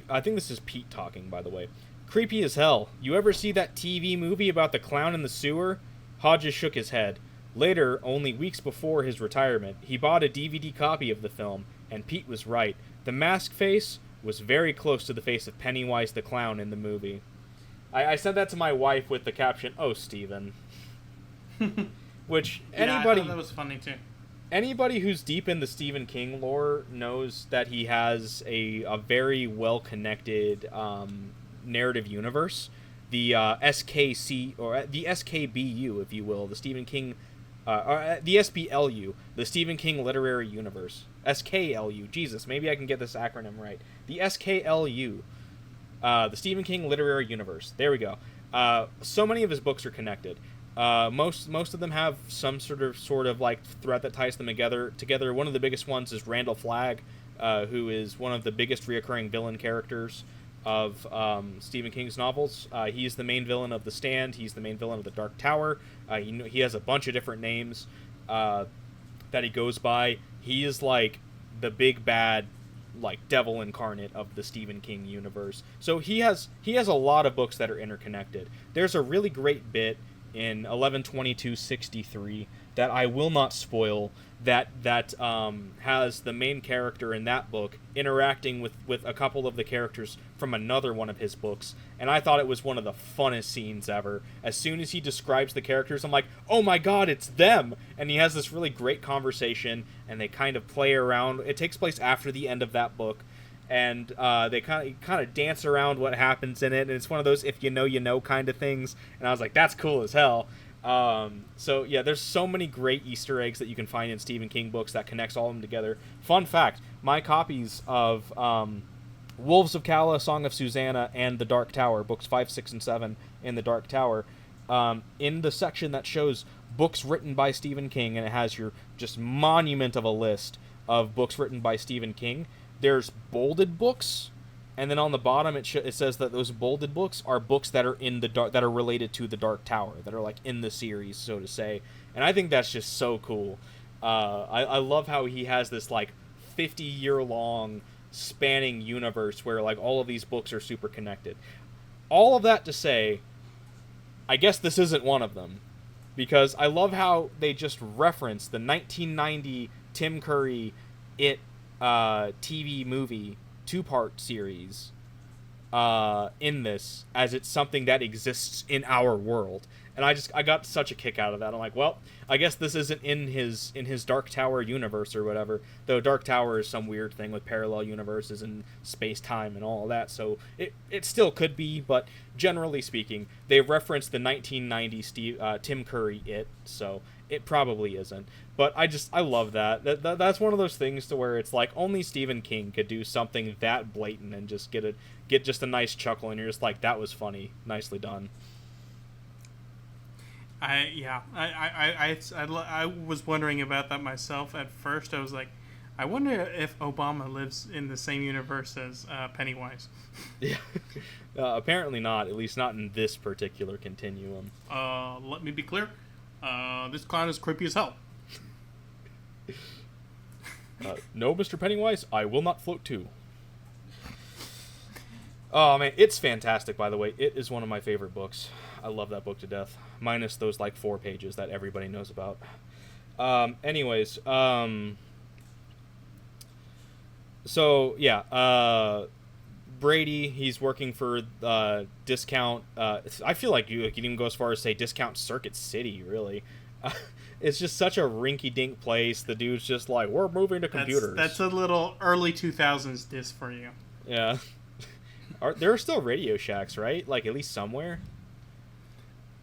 I think this is Pete talking, by the way. Creepy as hell. You ever see that TV movie about the clown in the sewer? Hodges shook his head. Later, only weeks before his retirement, he bought a DVD copy of the film, and Pete was right. The mask face was very close to the face of Pennywise the clown in the movie. I sent that to my wife with the caption, "Oh, Steven." Which anybody... I thought that was funny, too. Anybody who's deep in the Stephen King lore knows that he has a very well-connected narrative universe. The SKC, or the SKBU, if you will, the Stephen King, or the SBLU, the Stephen King Literary Universe. SKLU, Jesus, maybe I can get this acronym right. The SKLU, the Stephen King Literary Universe. There we go. So many of his books are connected. Most of them have some sort of like thread that ties them together. One of the biggest ones is Randall Flagg, who is one of the biggest reoccurring villain characters of Stephen King's novels. He's the main villain of The Stand. He's the main villain of The Dark Tower. He has a bunch of different names that he goes by. He is like the big bad, like devil incarnate of the Stephen King universe. So he has a lot of books that are interconnected. There's a really great bit in 11/22/63 that I will not spoil, that has the main character in that book interacting with a couple of the characters from another one of his books, and I thought it was one of the funnest scenes ever. As soon as he describes the characters, I'm like, oh my god, it's them! And he has this really great conversation, and they kind of play around. It takes place after the end of that book, and they kind of dance around what happens in it, and it's one of those if you know kind of things, and I was like, that's cool as hell. So yeah, there's so many great Easter eggs that you can find in Stephen King books that connects all of them together. Fun fact, my copies of Wolves of Calla, Song of Susanna, and The Dark Tower, books 5, 6, and 7 in The Dark Tower, in the section that shows books written by Stephen King, and it has your just monument of a list of books written by Stephen King, there's bolded books, and then on the bottom it says that those bolded books are books that are in that are related to the Dark Tower, that are like in the series, so to say. And I think that's just so cool. I love how he has this like 50-year-long spanning universe where like all of these books are super connected. All of that to say, I guess this isn't one of them, because I love how they just reference the 1990 Tim Curry It TV movie 2-part series in this, as it's something that exists in our world. And I got such a kick out of that. I'm like, well, I guess this isn't in his Dark Tower universe or whatever. Though Dark Tower is some weird thing with parallel universes and space time and all of that. So it still could be, but generally speaking, they referenced the 1990 Tim Curry It, so it probably isn't. But I love that. That's one of those things to where it's like only Stephen King could do something that blatant and just get just a nice chuckle, and you're just like, that was funny, nicely done. I was wondering about that myself at first. I was like, I wonder if Obama lives in the same universe as Pennywise. Yeah, apparently not. At least not in this particular continuum. Let me be clear. This clown is creepy as hell. No, Mr. Pennywise, I will not float too. Oh man, it's fantastic. By the way, it is one of my favorite books. I love that book to death, minus those like 4 pages that everybody knows about. Anyways, so yeah, Brady, he's working for Discount. I feel like you can even go as far as say Discount Circuit City. Really, it's just such a rinky-dink place. The dude's just like, we're moving to computers. That's a little early 2000s diss for you. Yeah, there are still Radio Shacks, right? Like at least somewhere.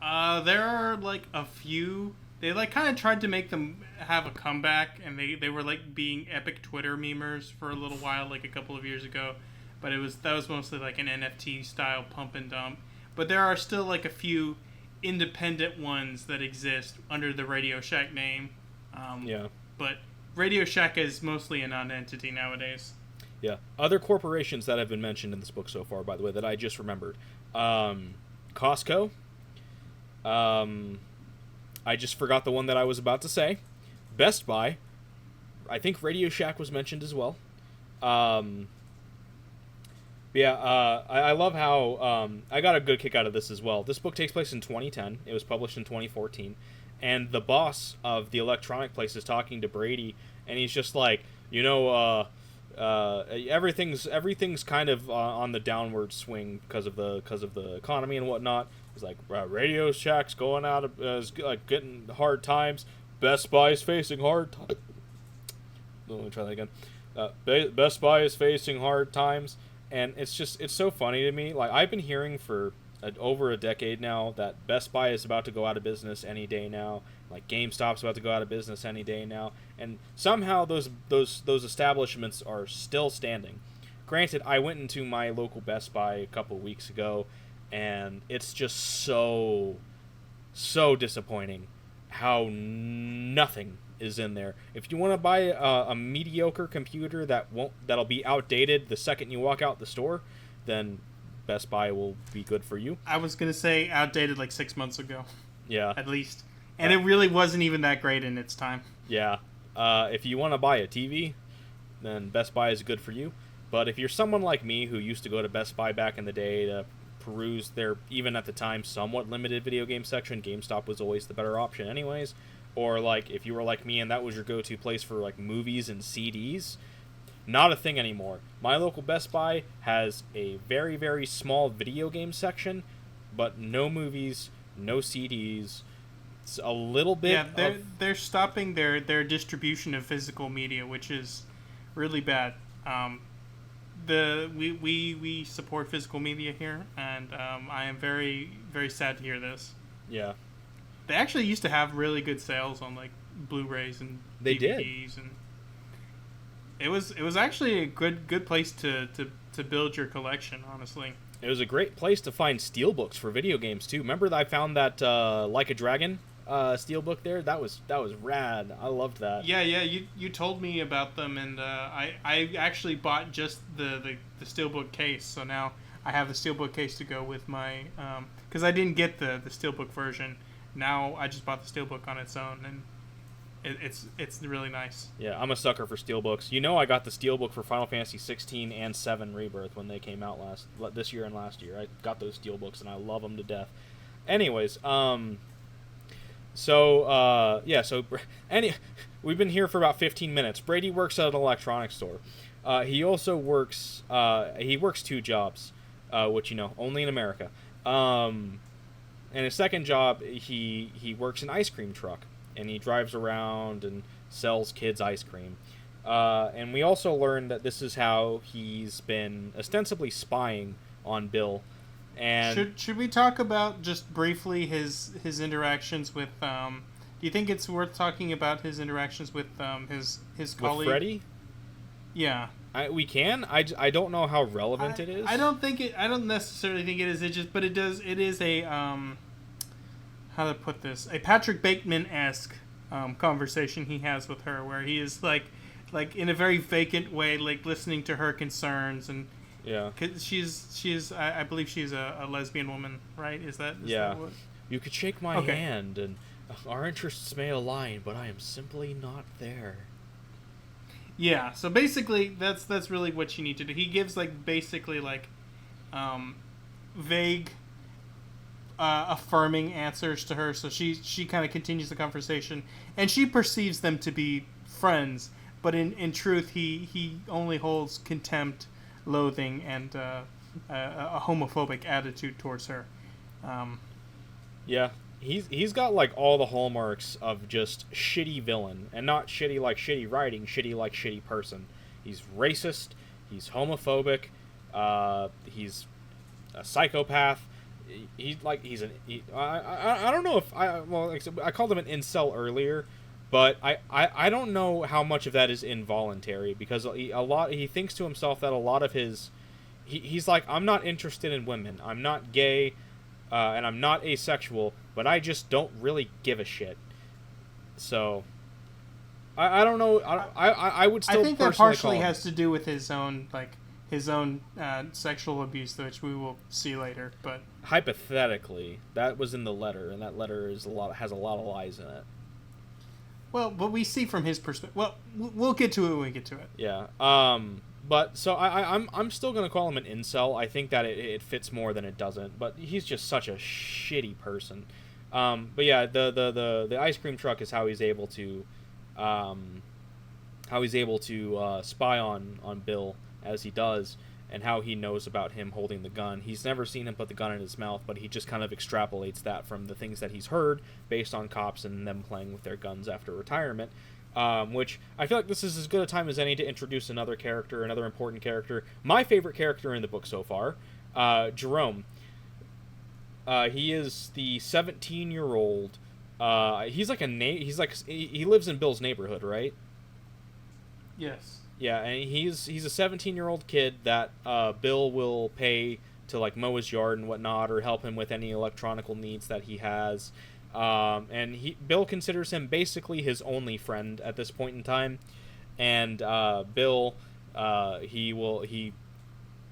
There are like a few. They like kind of tried to make them have a comeback, and they were like being epic Twitter memers for a little while, like a couple of years ago. But that was mostly like an NFT style pump and dump. But there are still like a few independent ones that exist under the Radio Shack name. Yeah. But Radio Shack is mostly a non-entity nowadays. Yeah. Other corporations that have been mentioned in this book so far, by the way, that I just remembered. Costco. I just forgot the one that I was about to say. Best Buy. I think Radio Shack was mentioned as well. I love how I got a good kick out of this as well. This book takes place in 2010. It was published in 2014. And the boss of the electronic place is talking to Brady, and he's just like, everything's kind of on the downward swing because of the economy and whatnot. It's like Radio Shack's going out of getting hard times. Best Buy is facing hard times. Let me try that again. Best Buy is facing hard times, and it's so funny to me. Like, I've been hearing for over a decade now that Best Buy is about to go out of business any day now. Like GameStop's about to go out of business any day now, and somehow those establishments are still standing. Granted, I went into my local Best Buy a couple weeks ago, and it's just so disappointing how nothing is in there. If you want to buy a mediocre computer that'll be outdated the second you walk out the store, then Best Buy will be good for you. I was gonna say outdated like 6 months ago. Yeah, at least, and it really wasn't even that great in its time. Yeah, if you want to buy a TV, then Best Buy is good for you. But if you're someone like me who used to go to Best Buy back in the day to peruse their, even at the time, somewhat limited video game section, GameStop was always the better option anyways. Or like if you were like me and that was your go-to place for like movies and CDs, not a thing anymore. My local Best Buy has a very, very small video game section, but no movies, no CDs. It's a little bit. Yeah, they're stopping their distribution of physical media, which is really bad. We support physical media here, and I am very, very sad to hear this. Yeah. They actually used to have really good sales on like Blu-rays and DVDs, and it was actually a good place to build your collection, honestly. It was a great place to find steelbooks for video games too. Remember that I found that Like a Dragon steelbook there? That was rad. I loved that. Yeah, you told me about them, and I actually bought just the steelbook case, so now I have the steelbook case to go with my because I didn't get the steelbook version. Now I just bought the steelbook on its own, and It's really nice. Yeah, I'm a sucker for steelbooks. You know, I got the steelbook for Final Fantasy 16 and 7 Rebirth when they came out this year and last year. I got those steelbooks and I love them to death. Anyways, so we've been here for about 15 minutes. Brady works at an electronics store. He also works he works 2 jobs, which only in America. And his second job, he works an ice cream truck, and he drives around and sells kids ice cream. And we also learned that this is how he's been ostensibly spying on Bill. And should we talk about just briefly his interactions with? Do you think it's worth talking about his interactions with his colleague? With Freddy? Yeah. We can. I don't know how relevant it is. I don't necessarily think it is. But it does. It is a how to put this? A Patrick Bateman-esque conversation he has with her, where he is like in a very vacant way, like listening to her concerns and. Yeah. 'Cause she's I believe she's a lesbian woman, right? Is that what? You could shake my hand, and our interests may align, but I am simply not there. Yeah. So basically, that's really what you need to do. He gives basically vague, affirming answers to her. So she kind of continues the conversation, and she perceives them to be friends, but in truth, he only holds contempt, loathing, and a homophobic attitude towards her. Yeah, he's got all the hallmarks of just shitty villain, and not shitty like shitty writing, shitty like shitty person. He's racist. He's homophobic. He's a psychopath. I don't know if I called him an incel earlier. But I don't know how much of that is involuntary, because he thinks to himself that a lot of he's like, I'm not interested in women, I'm not gay, and I'm not asexual, but I just don't really give a shit. So I don't know. I would still. I think that partially has to do with his own sexual abuse, which we will see later. But hypothetically, that was in the letter, and that letter has a lot of lies in it. Well, but we see from his perspective. Well, we'll get to it when we get to it. Yeah. But so I'm still gonna call him an incel. I think that it fits more than it doesn't. But he's just such a shitty person. But yeah, the ice cream truck is how he's able to, spy on Bill as he does, and how he knows about him holding the gun. He's never seen him put the gun in his mouth, but he just kind of extrapolates that from the things that he's heard based on cops and them playing with their guns after retirement. Which I feel like this is as good a time as any to introduce another important character. My favorite character in the book so far, Jerome. He is the 17-year-old. He lives in Bill's neighborhood, right? Yes. Yeah, and he's a 17-year-old kid that Bill will pay to mow his yard and whatnot, or help him with any electronical needs that he has. And Bill considers him basically his only friend at this point in time. And Bill, he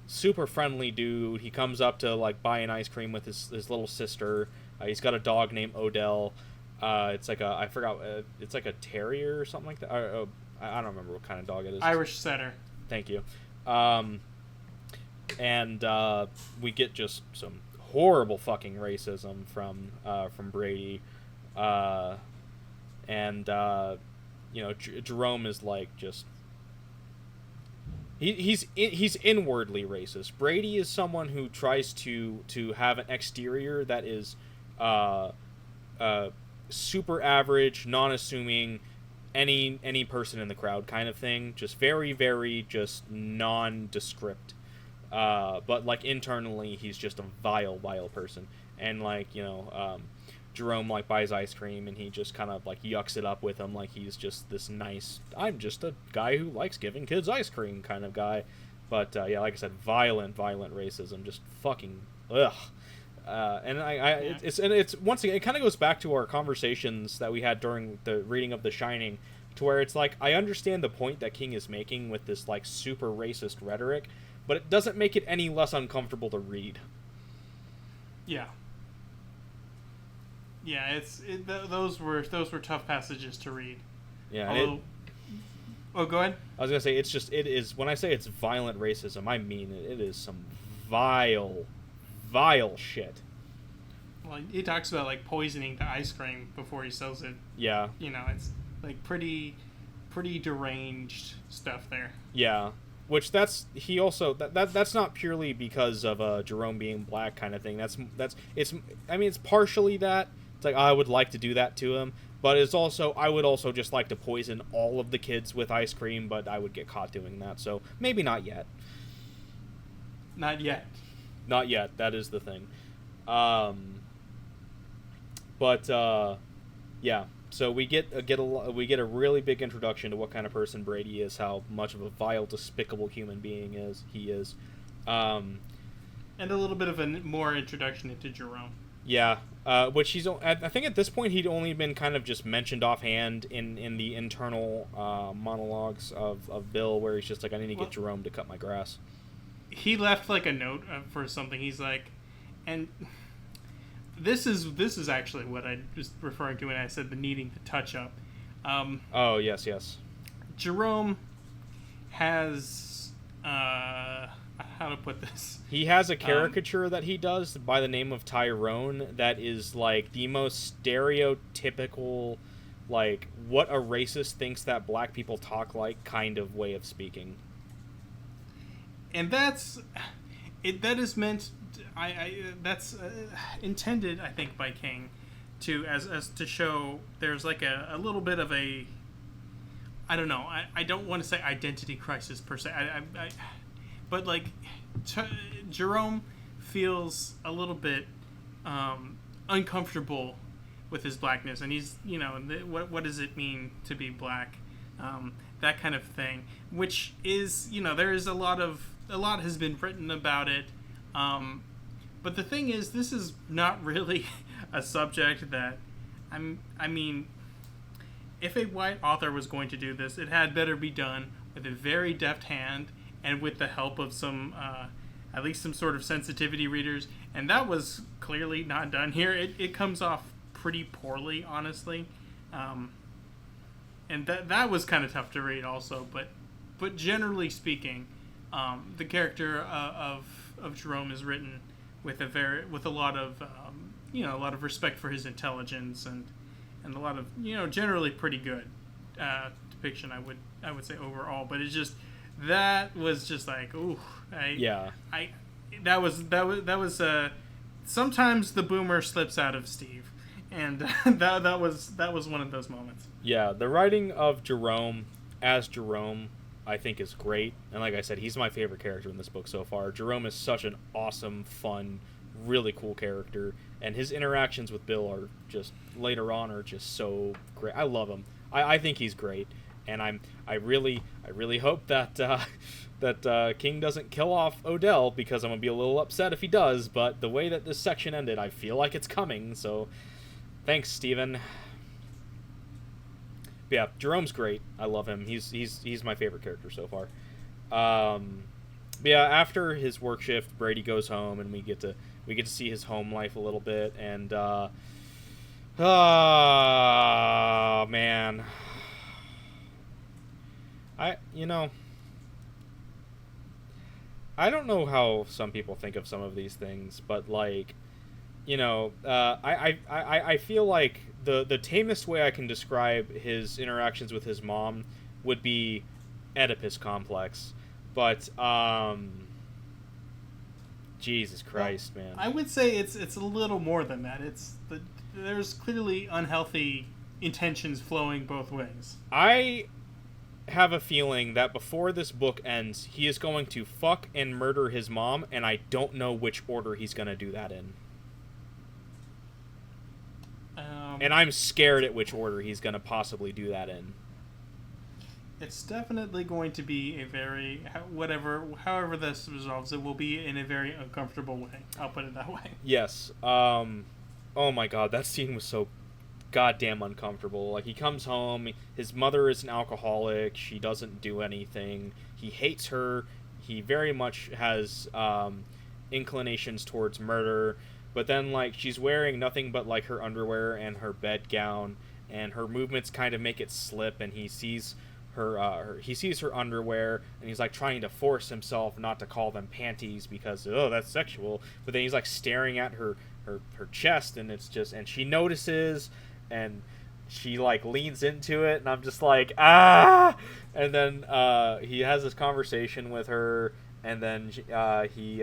super friendly dude. He comes up to buy an ice cream with his little sister. He's got a dog named Odell. It's like it's like a terrier or something like that. I don't remember what kind of dog it is. Irish setter. Thank you. And we get just some horrible fucking racism from Brady. Jerome is just he's inwardly racist. Brady is someone who tries to have an exterior that is super average, non-assuming, any person in the crowd kind of thing, just very, very just nondescript, but internally he's just a vile person. And Jerome buys ice cream, and he just kind of yucks it up with him, he's just this nice, I'm just a guy who likes giving kids ice cream kind of guy. But yeah, like I said, violent racism, just fucking ugh. It's once again, it kind of goes back to our conversations that we had during the reading of The Shining, to where it's I understand the point that King is making with this super racist rhetoric, but it doesn't make it any less uncomfortable to read. Yeah. Yeah, those were tough passages to read. Yeah, and Although, oh, go ahead. I was gonna say it is when I say it's violent racism, I mean it. It is some vile, vile shit. Well, he talks about like poisoning the ice cream before he sells it. Yeah. It's like pretty deranged stuff there. Yeah. Which he also that's not purely because of Jerome being black kind of thing. That's it's I mean it's partially that. It's like I would like to do that to him, but it's also I would also just like to poison all of the kids with ice cream, but I would get caught doing that. So maybe not yet. Not yet. Not yet. That is the thing. Yeah. So we get a really big introduction to what kind of person Brady is, how much of a vile, despicable human being he is, and a little bit of a more introduction into Jerome. Yeah, which I think at this point he'd only been kind of just mentioned offhand in the internal monologues of Bill, where he's just like, I need to get Jerome to cut my grass. He left like a note for something. He's like, and this is actually what I was referring to when I said the needing to touch up. Oh yes. Jerome has how to put this. He has a caricature that he does by the name of Tyrone that is like the most stereotypical, like what a racist thinks that black people talk like kind of way of speaking. And that's it. That is meant. That's intended, I think, by King, to as to show there's like a little bit of a. I don't know. I don't want to say identity crisis per se. But like, Jerome feels a little bit uncomfortable with his blackness, and he's what does it mean to be black, that kind of thing. Which is there is a lot has been written about it. But the thing is, this is not really a subject that, I mean, if a white author was going to do this, it had better be done with a very deft hand and with the help of some, at least some sort of sensitivity readers. And that was clearly not done here. It comes off pretty poorly, honestly. And that was kind of tough to read also. But generally speaking, the character of Jerome is written with a lot of a lot of respect for his intelligence and a lot of generally pretty good depiction, I would say overall. But that was just like ooh, that was sometimes the boomer slips out of Steve, and that was one of those moments. Yeah, the writing of Jerome as Jerome, I think, is great. And like I said, he's my favorite character in this book so far. Jerome is such an awesome, fun, really cool character. And his interactions with Bill are just, later on, are just so great. I love him. I think he's great. And I really hope that King doesn't kill off Odell, because I'm going to be a little upset if he does. But the way that this section ended, I feel like it's coming. So thanks, Steven. Yeah, Jerome's great. I love him. He's my favorite character so far. Yeah, after his work shift, Brady goes home, and we get to see his home life a little bit. And man, I don't know how some people think of some of these things, but like, I feel like the tamest way I can describe his interactions with his mom would be Oedipus complex. But Jesus Christ, man. I would say it's a little more than that. There's clearly unhealthy intentions flowing both ways. I have a feeling that before this book ends, he is going to fuck and murder his mom, and I don't know which order he's going to do that in. And I'm scared at which order he's going to possibly do that in. It's definitely going to be a very, however this resolves, it will be in a very uncomfortable way. I'll put it that way. Yes. Oh my god, that scene was so goddamn uncomfortable. Like, he comes home, his mother is an alcoholic, she doesn't do anything, he hates her, he very much has inclinations towards murder, but then, like, she's wearing nothing but, like, her underwear and her bedgown, and her movements kind of make it slip, and he sees he sees her underwear, and he's like trying to force himself not to call them panties because that's sexual, but then he's like staring at her chest, and it's just, and she notices, and she like leans into it, and I'm just like, ah. And then he has this conversation with her, and then he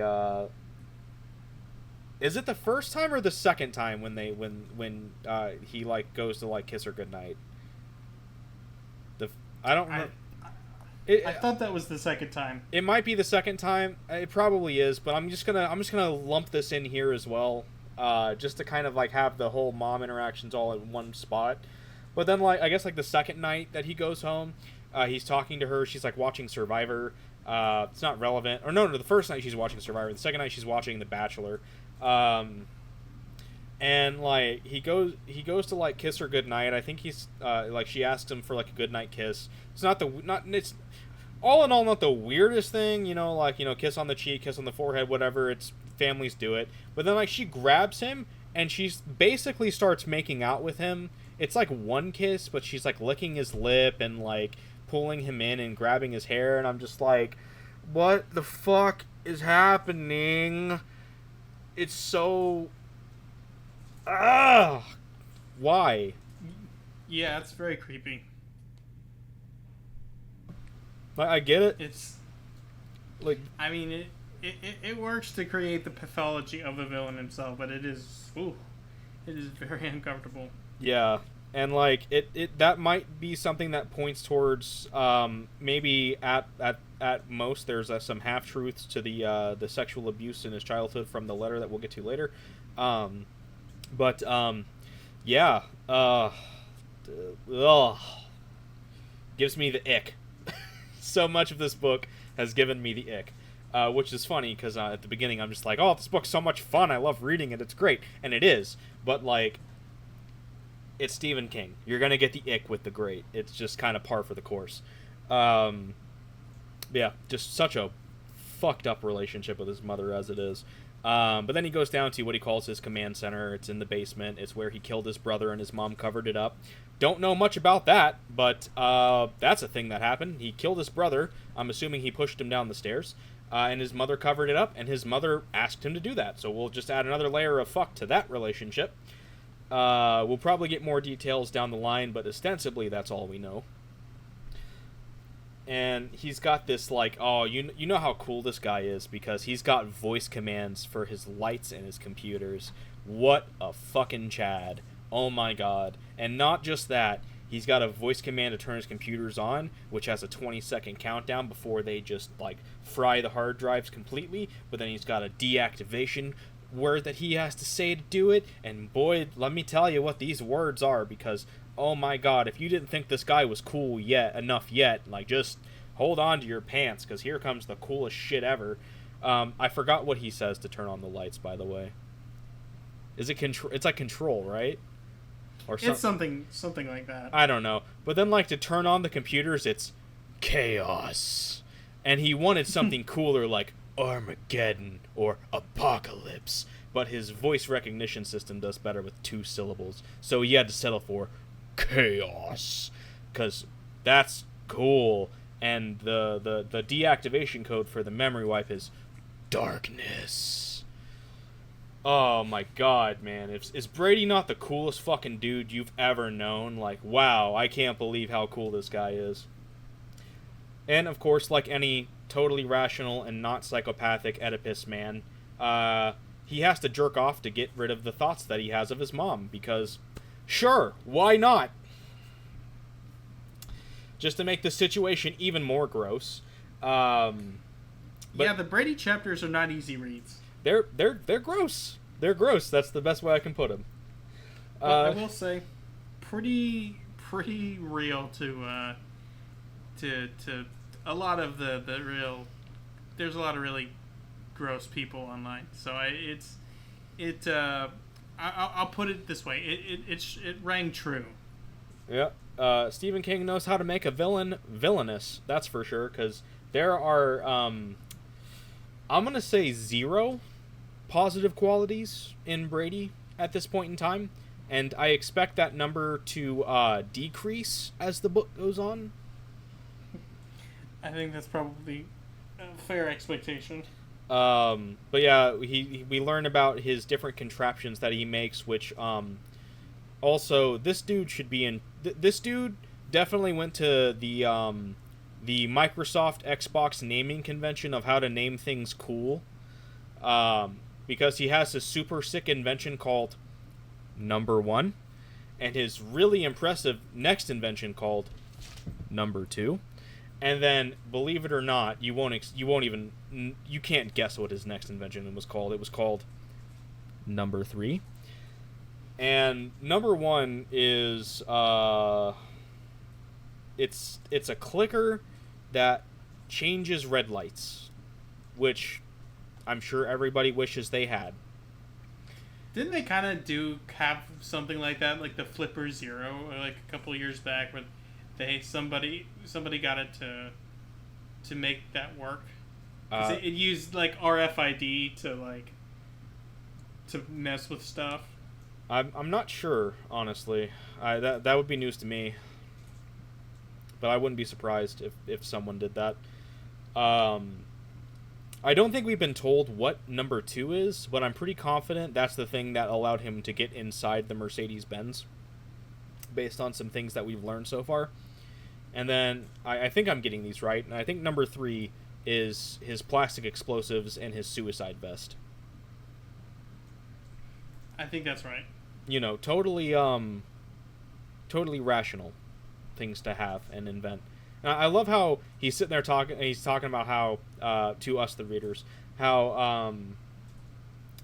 is it the first time or the second time when he like goes to like kiss her goodnight? I don't remember. I thought that was the second time. It might be the second time. It probably is, but I'm just gonna lump this in here as well, just to kind of like have the whole mom interactions all in one spot. But then, like, I guess like the second night that he goes home, he's talking to her. She's like watching Survivor. It's not relevant. Or no, the first night she's watching Survivor. The second night she's watching The Bachelor. And like he goes to like kiss her goodnight. I think he's like, she asks him for like a goodnight kiss. It's it's all in all not the weirdest thing, like, kiss on the cheek, kiss on the forehead, whatever. It's families do it. But then like she grabs him and she's basically starts making out with him. It's like one kiss, but she's like licking his lip and like pulling him in and grabbing his hair, and I'm just like, what the fuck is happening? It's so why? Yeah, it's very creepy. I get it. It's like, I mean, it works to create the pathology of the villain himself, but it is very uncomfortable. Yeah, and like it that might be something that points towards maybe at most there's some half truths to the sexual abuse in his childhood from the letter that we'll get to later. But yeah, gives me the ick. So much of this book has given me the ick, which is funny because at the beginning I'm just like, oh, this book's so much fun, I love reading it, it's great, and it is, but like, it's Stephen King. You're gonna get the ick with the great. It's just kind of par for the course. Yeah, just such a fucked up relationship with his mother as it is. But then he goes down to what he calls his command center. It's in the basement. It's where he killed his brother and his mom covered it up. Don't know much about that, but that's a thing that happened. He killed his brother. I'm assuming he pushed him down the stairs. And his mother covered it up, and his mother asked him to do that. So we'll just add another layer of fuck to that relationship. We'll probably get more details down the line, but ostensibly that's all we know. And he's got this like, oh, you know how cool this guy is because he's got voice commands for his lights and his computers. What a fucking Chad. Oh my god. And not just that, he's got a voice command to turn his computers on, which has a 20-second countdown before they just like fry the hard drives completely, but then he's got a deactivation word that he has to say to do it, and boy, let me tell you what these words are, because oh my god, if you didn't think this guy was cool enough yet, like, just hold on to your pants, because here comes the coolest shit ever. I forgot what he says to turn on the lights, by the way. Is it control? It's like control, right? Or it's something like that. I don't know. But then, like, to turn on the computers, it's chaos. And he wanted something cooler, like Armageddon or Apocalypse, but his voice recognition system does better with 2 syllables, so he had to settle for chaos, because that's cool. And the deactivation code for the memory wipe is darkness. Oh my god, man. Is Brady not the coolest fucking dude you've ever known? Like, wow, I can't believe how cool this guy is. And, of course, like any totally rational and not psychopathic Oedipus man, he has to jerk off to get rid of the thoughts that he has of his mom, because, sure, why not? Just to make the situation even more gross. Yeah, the Brady chapters are not easy reads. They're gross. They're gross. That's the best way I can put them. I will say, pretty real to a lot of the real. There's a lot of really gross people online. So I'll put it this way. It rang true. Yeah. Stephen King knows how to make a villain villainous. That's for sure. Because there are, I'm gonna say 0 positive qualities in Brady at this point in time. and I expect that number to decrease as the book goes on. I think that's probably a fair expectation. But yeah, we learn about his different contraptions that he makes, which also this dude should be in. This dude definitely went to the Microsoft Xbox naming convention of how to name things cool, because he has a super sick invention called Number One, and his really impressive next invention called Number Two. And then, believe it or not, you can't guess what his next invention was called. It was called Number Three. And Number One is it's a clicker that changes red lights, which I'm sure everybody wishes they had. Didn't they kind of have something like that, like the Flipper Zero, or like a couple years back, where somebody got it to make that work? It used like RFID to mess with stuff. I'm not sure, honestly. That would be news to me, but I wouldn't be surprised if someone did that. I don't think we've been told what Number Two is, but I'm pretty confident that's the thing that allowed him to get inside the Mercedes-Benz, based on some things that we've learned so far. And then, I think I'm getting these right, and I think Number Three is his plastic explosives and his suicide vest. I think that's right. You know, totally rational things to have and invent. And I love how he's sitting there talking, and he's talking about how, to us, the readers, how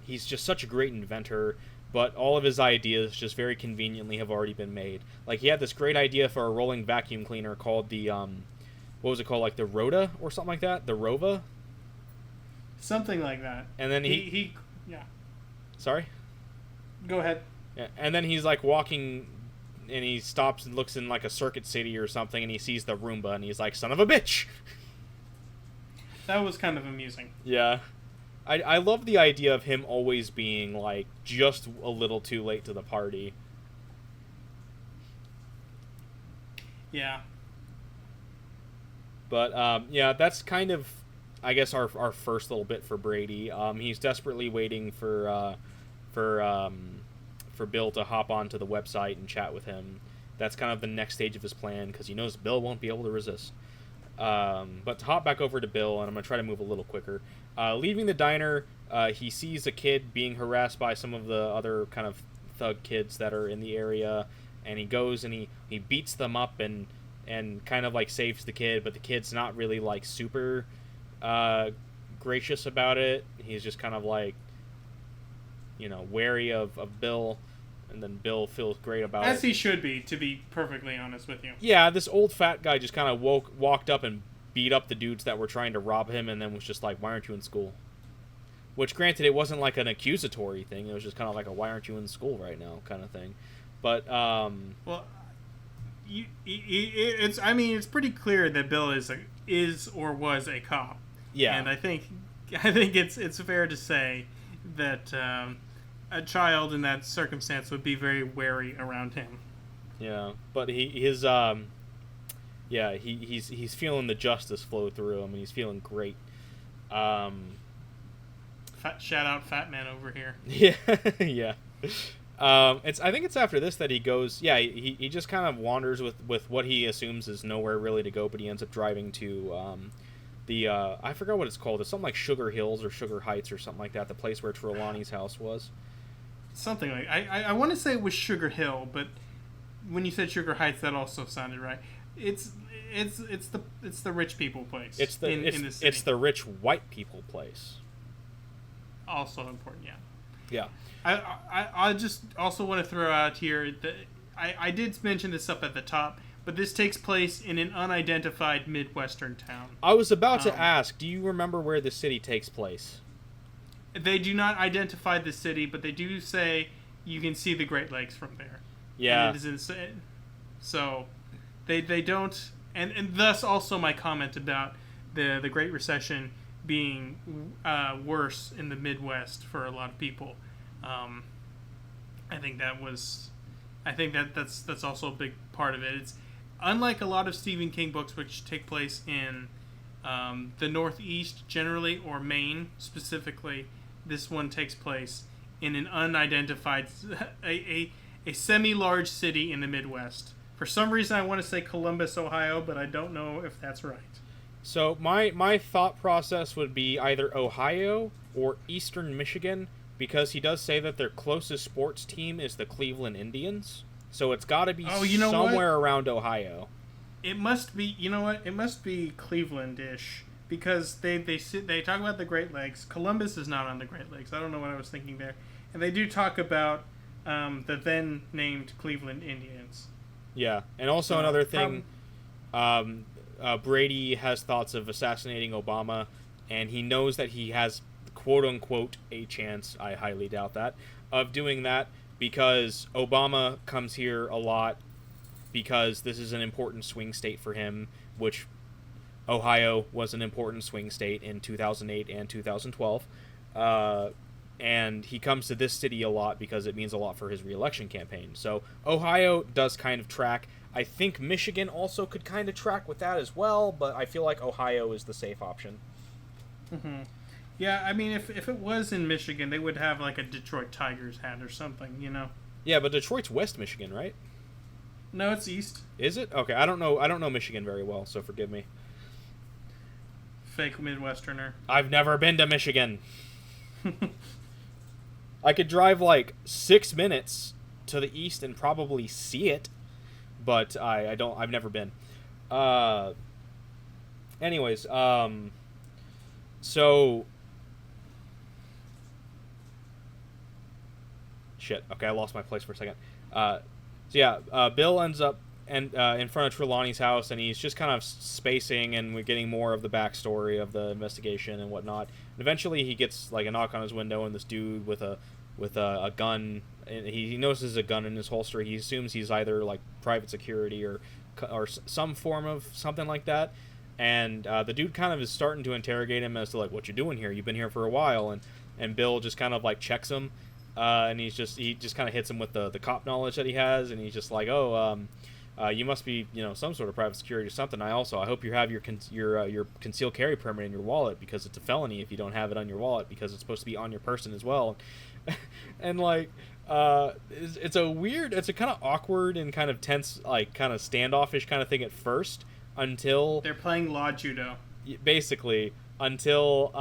he's just such a great inventor, but all of his ideas just very conveniently have already been made. Like, he had this great idea for a rolling vacuum cleaner called the, what was it called, like the Rhoda or something like that? The Rova? Something like that. And then he yeah. Sorry? Go ahead. Yeah, and then he's like walking, and he stops and looks in like a Circuit City or something, and he sees the Roomba, and he's like, son of a bitch! That was kind of amusing. Yeah. I love the idea of him always being, like, just a little too late to the party. Yeah. But, yeah, that's kind of, I guess, our first little bit for Brady. He's desperately waiting for Bill to hop onto the website and chat with him. That's kind of the next stage of his plan, because he knows Bill won't be able to resist. But to hop back over to Bill, and I'm going to try to move a little quicker. Leaving the diner, he sees a kid being harassed by some of the other kind of thug kids that are in the area, and he goes and he beats them up and kind of like saves the kid, but the kid's not really like super gracious about it. He's just kind of like, you know, wary of Bill, and then Bill feels great about it. As he should be, to be perfectly honest with you. Yeah, this old fat guy just kind of walked up and beat up the dudes that were trying to rob him, and then was just like, why aren't you in school? Which, granted, it wasn't like an accusatory thing. It was just kind of like a why aren't you in school right now kind of thing. But, well, it's pretty clear that Bill is or was a cop. Yeah. And I think it's fair to say that a child in that circumstance would be very wary around him. Yeah, but he's feeling the justice flow through him, and he's feeling great. Shout out Fat Man over here. Yeah, yeah. I think it's after this that he goes. Yeah, he just kind of wanders with what he assumes is nowhere really to go, but he ends up driving to I forgot what it's called. It's something like Sugar Hills or Sugar Heights or something like that. The place where Trelawney's house was. Something like I want to say it was Sugar Hill, but when you said Sugar Heights, that also sounded right. It's the rich people place. It's the rich white people place. Also important, yeah. Yeah. I just also want to throw out here that I did mention this up at the top, but this takes place in an unidentified Midwestern town. I was about to ask, do you remember where the city takes place? They do not identify the city, but they do say you can see the Great Lakes from there. Yeah. And it is insane. So they don't, and thus also my comment about the Great Recession being worse in the Midwest for a lot of people. I think that was I think that's also a big part of it. It's unlike a lot of Stephen King books, which take place in the Northeast generally, or Maine specifically. This one takes place in an unidentified, a semi-large city in the Midwest. For some reason, I want to say Columbus, Ohio, but I don't know if that's right. So my thought process would be either Ohio or Eastern Michigan, because he does say that their closest sports team is the Cleveland Indians. So it's got to be somewhere around Ohio. It must be, you know what? It must be Cleveland-ish, because they talk about the Great Lakes. Columbus is not on the Great Lakes. I don't know what I was thinking there. And they do talk about the then named Cleveland Indians. Yeah, and also another thing, Brady has thoughts of assassinating Obama, and he knows that he has, quote-unquote, a chance, I highly doubt that, of doing that, because Obama comes here a lot, because this is an important swing state for him, which Ohio was an important swing state in 2008 and 2012. And he comes to this city a lot because it means a lot for his re-election campaign. So Ohio does kind of track. I think Michigan also could kind of track with that as well, but I feel like Ohio is the safe option. Mm-hmm. Yeah, I mean, if it was in Michigan, they would have like a Detroit Tigers hat or something, you know? Yeah, but Detroit's West Michigan, right? No, it's East. Is it? Okay, I don't know Michigan very well, so forgive me. Fake Midwesterner. I've never been to Michigan. I could drive like 6 minutes to the east and probably see it, but I've never been. Anyways, so shit. Okay, I lost my place for a second. Bill ends up in front of Trelawney's house, and he's just kind of spacing, and we're getting more of the backstory of the investigation and whatnot. And eventually, he gets like a knock on his window, and this dude with a gun, and he notices a gun in his holster. He assumes he's either like private security or some form of something like that. And the dude kind of is starting to interrogate him as to like, what you doing here? You've been here for a while, and Bill just kind of like checks him. And he just kind of hits him with the cop knowledge that he has, and he's just like, you must be, some sort of private security or something. I hope you have your concealed carry permit in your wallet, because it's a felony if you don't have it on your wallet, because it's supposed to be on your person as well. And like, it's a kind of awkward and kind of tense, like kind of standoffish kind of thing at first, until they're playing law judo. Basically, until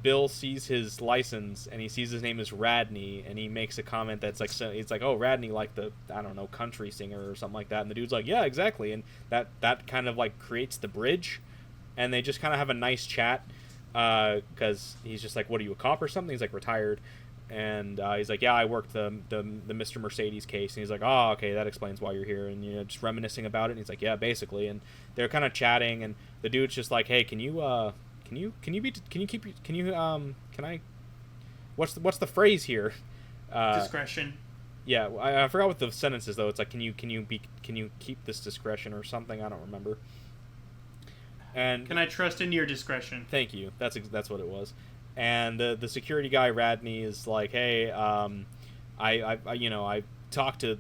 Bill sees his license, and he sees his name is Radney, and he makes a comment that's like, it's like, oh, Radney, like the, I don't know, country singer or something like that. And the dude's like, yeah, exactly. And that kind of like creates the bridge, and they just kind of have a nice chat, because he's just like, what are you, a cop or something? He's like, retired. And he's like, yeah, I worked the Mr. Mercedes case. And he's like, oh, okay, that explains why you're here. And just reminiscing about it. And he's like, yeah, basically. And they're kind of chatting, and the dude's just like, hey, what's the phrase here? Discretion. Yeah, I forgot what the sentence is though. It's like, can you keep this discretion or something? I don't remember. And can I trust in your discretion? Thank you. That's what it was. And the security guy Radney is like, hey, I talked to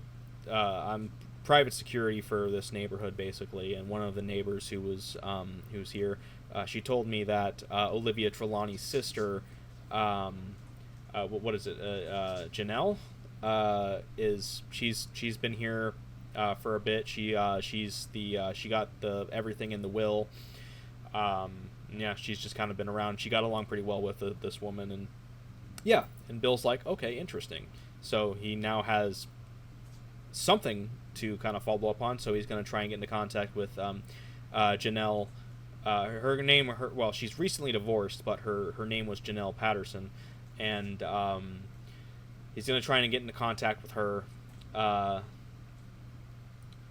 I'm private security for this neighborhood basically, and one of the neighbors who was here, she told me that Olivia Trelawney's sister, what is it, Janelle, she's been here for a bit. She got everything in the will. Yeah, she's just kind of been around. She got along pretty well with this woman, and yeah. And Bill's like, okay, interesting. So he now has something to kind of follow up on. So he's going to try and get into contact with Janelle. She's recently divorced, but her name was Janelle Patterson, and he's going to try and get into contact with her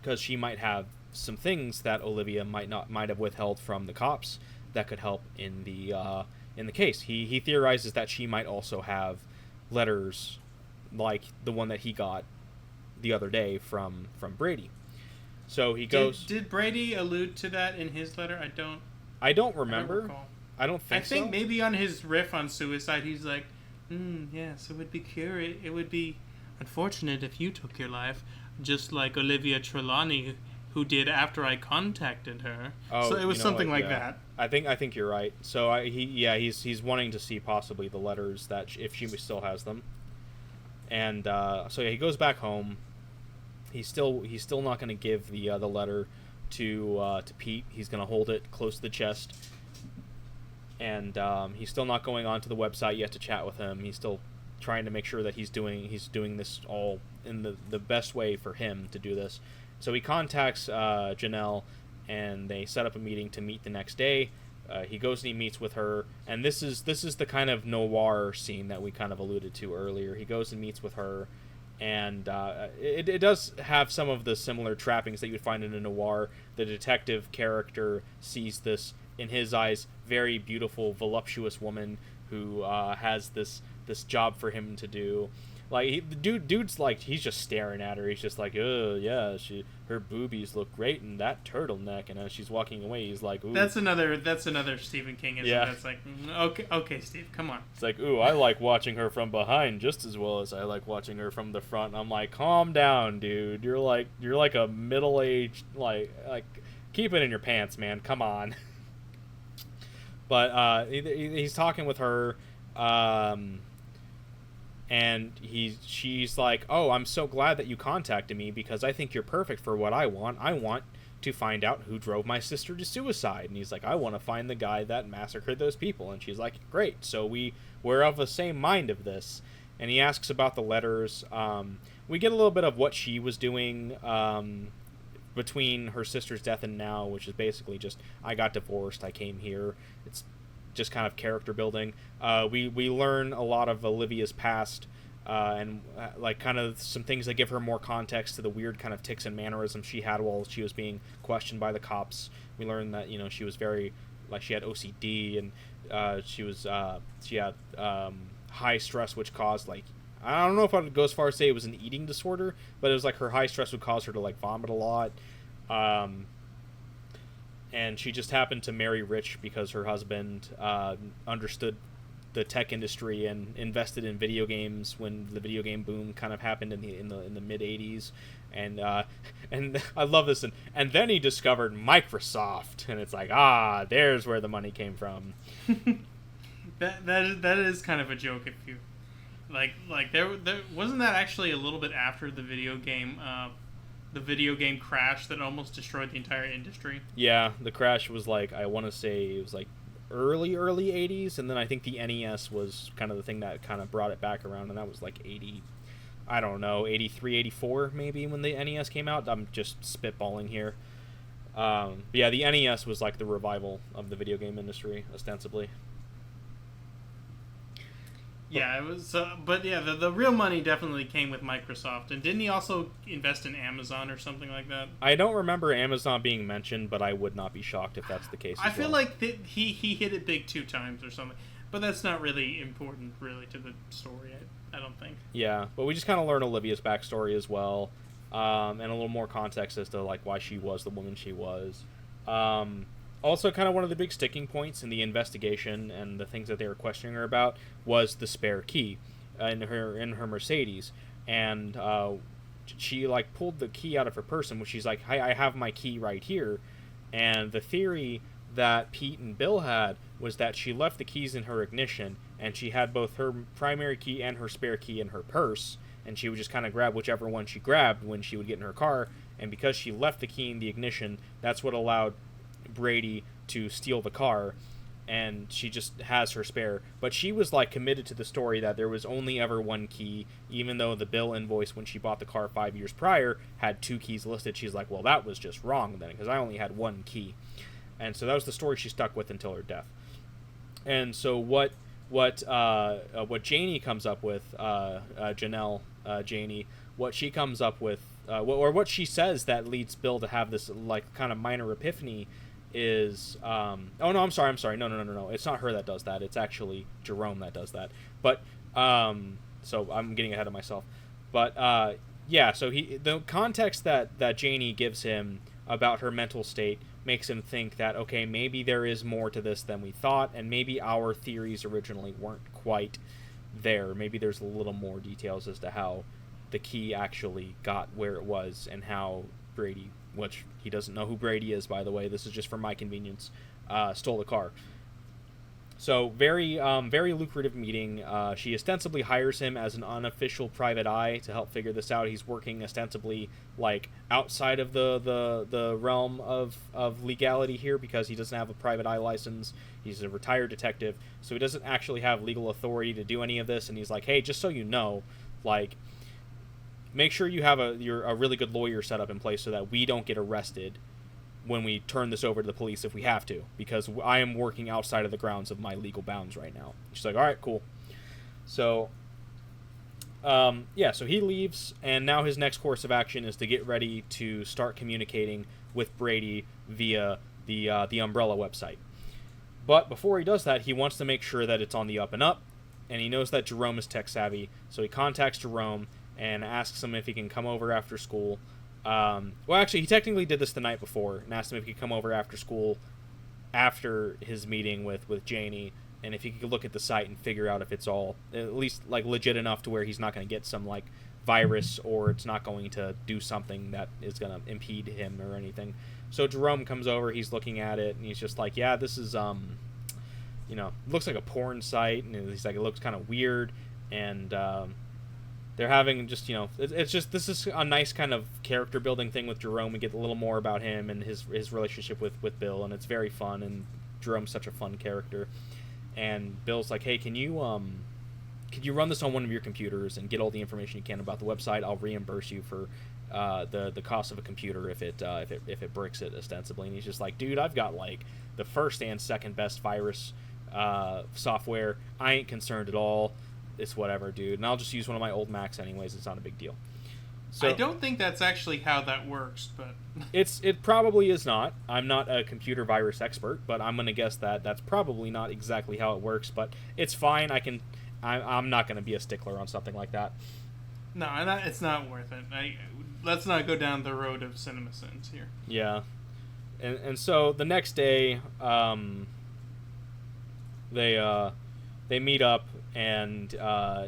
because she might have some things that Olivia might have withheld from the cops that could help in the case. He theorizes that she might also have letters like the one that he got the other day from Brady. So he goes. Did Brady allude to that in his letter? I don't remember. I don't think so. I think maybe on his riff on suicide, he's like, yes, it would be curious. It would be Unfortunate if you took your life, just like Olivia Trelawney, who did after I contacted her. Oh, So it was something like yeah. that. I think you're right. So he's wanting to see possibly the letters that if she still has them. And so yeah, he goes back home. He's still not going to give the letter to Pete. He's going to hold it close to the chest. And he's still not going onto the website yet to chat with him. He's still trying to make sure that he's doing this all in the best way for him to do this. So he contacts Janelle, and they set up a meeting to meet the next day. He goes and he meets with her, and this is the kind of noir scene that we kind of alluded to earlier. He goes and meets with her, and it does have some of the similar trappings that you'd find in a noir. The detective character sees this, in his eyes, very beautiful, voluptuous woman who has this job for him to do. Like, the dude's like, he's just staring at her. He's just like, oh yeah, her boobies look great in that turtleneck. And as she's walking away, he's like, ooh. That's another Stephen King. Yeah. That's like, okay, Steve, come on. It's like, ooh, I like watching her from behind just as well as I like watching her from the front. I'm like, calm down, dude. You're like a middle-aged, like keep it in your pants, man. Come on. But he's talking with her. And she's like, oh, I'm so glad that you contacted me because I think you're perfect for what I want. I want to find out who drove my sister to suicide. And he's like, I want to find the guy that massacred those people. And she's like, great. So we're of the same mind of this. And he asks about the letters. We get a little bit of what she was doing between her sister's death and now, which is basically just, I got divorced, I came here. It's just kind of character building. We learn a lot of Olivia's past, and like kind of some things that give her more context to the weird kind of tics and mannerisms she had while she was being questioned by the cops. We learn that she was very, like, she had OCD, and she had high stress, which caused, like, I don't know if I would go as far as say it was an eating disorder, but it was like her high stress would cause her to like vomit a lot. And she just happened to marry rich because her husband understood the tech industry and invested in video games when the video game boom kind of happened in the mid 80s. And I love this. And then he discovered Microsoft, and it's like, there's where the money came from. that is kind of a joke if you like there wasn't that actually a little bit after the video game crash that almost destroyed the entire industry. Yeah, the crash was like, I want to say it was like early 80s, and then I think the NES was kind of the thing that kind of brought it back around, and that was like 80, I don't know, 83, 84 maybe when the NES came out. I'm just spitballing here. But yeah, the NES was like the revival of the video game industry, ostensibly. Yeah, it was. But yeah, the real money definitely came with Microsoft, and didn't he also invest in Amazon or something like that? I don't remember Amazon being mentioned, but I would not be shocked if that's the case. I feel like he hit it big 2 times or something, but that's not really important, really, to the story. I don't think. Yeah, but we just kind of learn Olivia's backstory as well, and a little more context as to like why she was the woman she was. Also, kind of one of the big sticking points in the investigation and the things that they were questioning her about was the spare key in her Mercedes, and she like pulled the key out of her purse, and she's like, "Hi, I have my key right here." And the theory that Pete and Bill had was that she left the keys in her ignition, and she had both her primary key and her spare key in her purse, and she would just kind of grab whichever one she grabbed when she would get in her car. And because she left the key in the ignition, that's what allowed Brady to steal the car, and she just has her spare. But she was like committed to the story that there was only ever one key, even though the bill invoice when she bought the car 5 years prior had 2 keys listed. She's like, well, that was just wrong then, because I only had 1 key. And so that was the story she stuck with until her death. And so what Janie comes up with, Janelle Janie, what she comes up with, or what she says that leads Bill to have this like kind of minor epiphany is oh no, I'm sorry, no, it's not her that does that, it's actually Jerome that does that. But so I'm getting ahead of myself. But yeah, so the context that Janie gives him about her mental state makes him think that, okay, maybe there is more to this than we thought, and maybe our theories originally weren't quite there. Maybe there's a little more details as to how the key actually got where it was, and how Brady, which he doesn't know who Brady is, by the way, this is just for my convenience, stole the car. So very lucrative meeting. She ostensibly hires him as an unofficial private eye to help figure this out. He's working ostensibly like outside of the realm of legality here, because he doesn't have a private eye license. He's a retired detective, so he doesn't actually have legal authority to do any of this. And he's like, hey, just so you know, like, make sure you have a really good lawyer set up in place so that we don't get arrested when we turn this over to the police if we have to, because I am working outside of the grounds of my legal bounds right now. She's like, all right, cool. So, so he leaves, and now his next course of action is to get ready to start communicating with Brady via the Umbrella website. But before he does that, he wants to make sure that it's on the up and up, and he knows that Jerome is tech savvy, so he contacts Jerome and asks him if he can come over after school. Well, actually, he technically did this the night before and asked him if he could come over after school after his meeting with Janie, and if he could look at the site and figure out if it's all at least like legit enough to where he's not going to get some like virus, or it's not going to do something that is going to impede him or anything. So Jerome comes over, he's looking at it, and he's just like, yeah, this is it looks like a porn site, and he's like, it looks kind of weird, and they're having just, it's just, this is a nice kind of character building thing with Jerome. We get a little more about him and his relationship with Bill, and it's very fun, and Jerome's such a fun character. And Bill's like, hey, can you run this on one of your computers and get all the information you can about the website? I'll reimburse you for the cost of a computer if it bricks it, ostensibly. And he's just like, dude, I've got like the first and second best virus software. I ain't concerned at all. It's whatever, dude. And I'll just use one of my old Macs anyways. It's not a big deal. So, I don't think that's actually how that works, but it probably is not. I'm not a computer virus expert, but I'm gonna guess that that's probably not exactly how it works. But it's fine. I'm not gonna be a stickler on something like that. No, it's not worth it. Let's not go down the road of CinemaSins here. Yeah, and so the next day, they meet up, and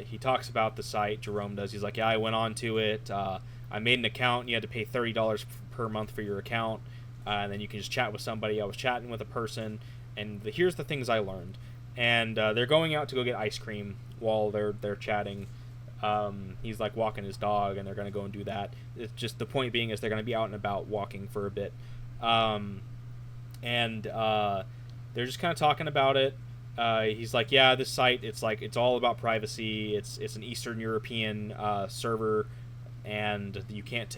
he talks about the site. Jerome does. He's like, yeah, I went on to it. I made an account. You had to pay $30 per month for your account, and then you can just chat with somebody. I was chatting with a person, and here's the things I learned. And they're going out to go get ice cream while they're chatting. He's like walking his dog, and they're going to go and do that. It's just, the point being is they're going to be out and about walking for a bit. And they're just kind of talking about it. He's like, yeah, this site, it's all about privacy. It's an Eastern European server, and you can't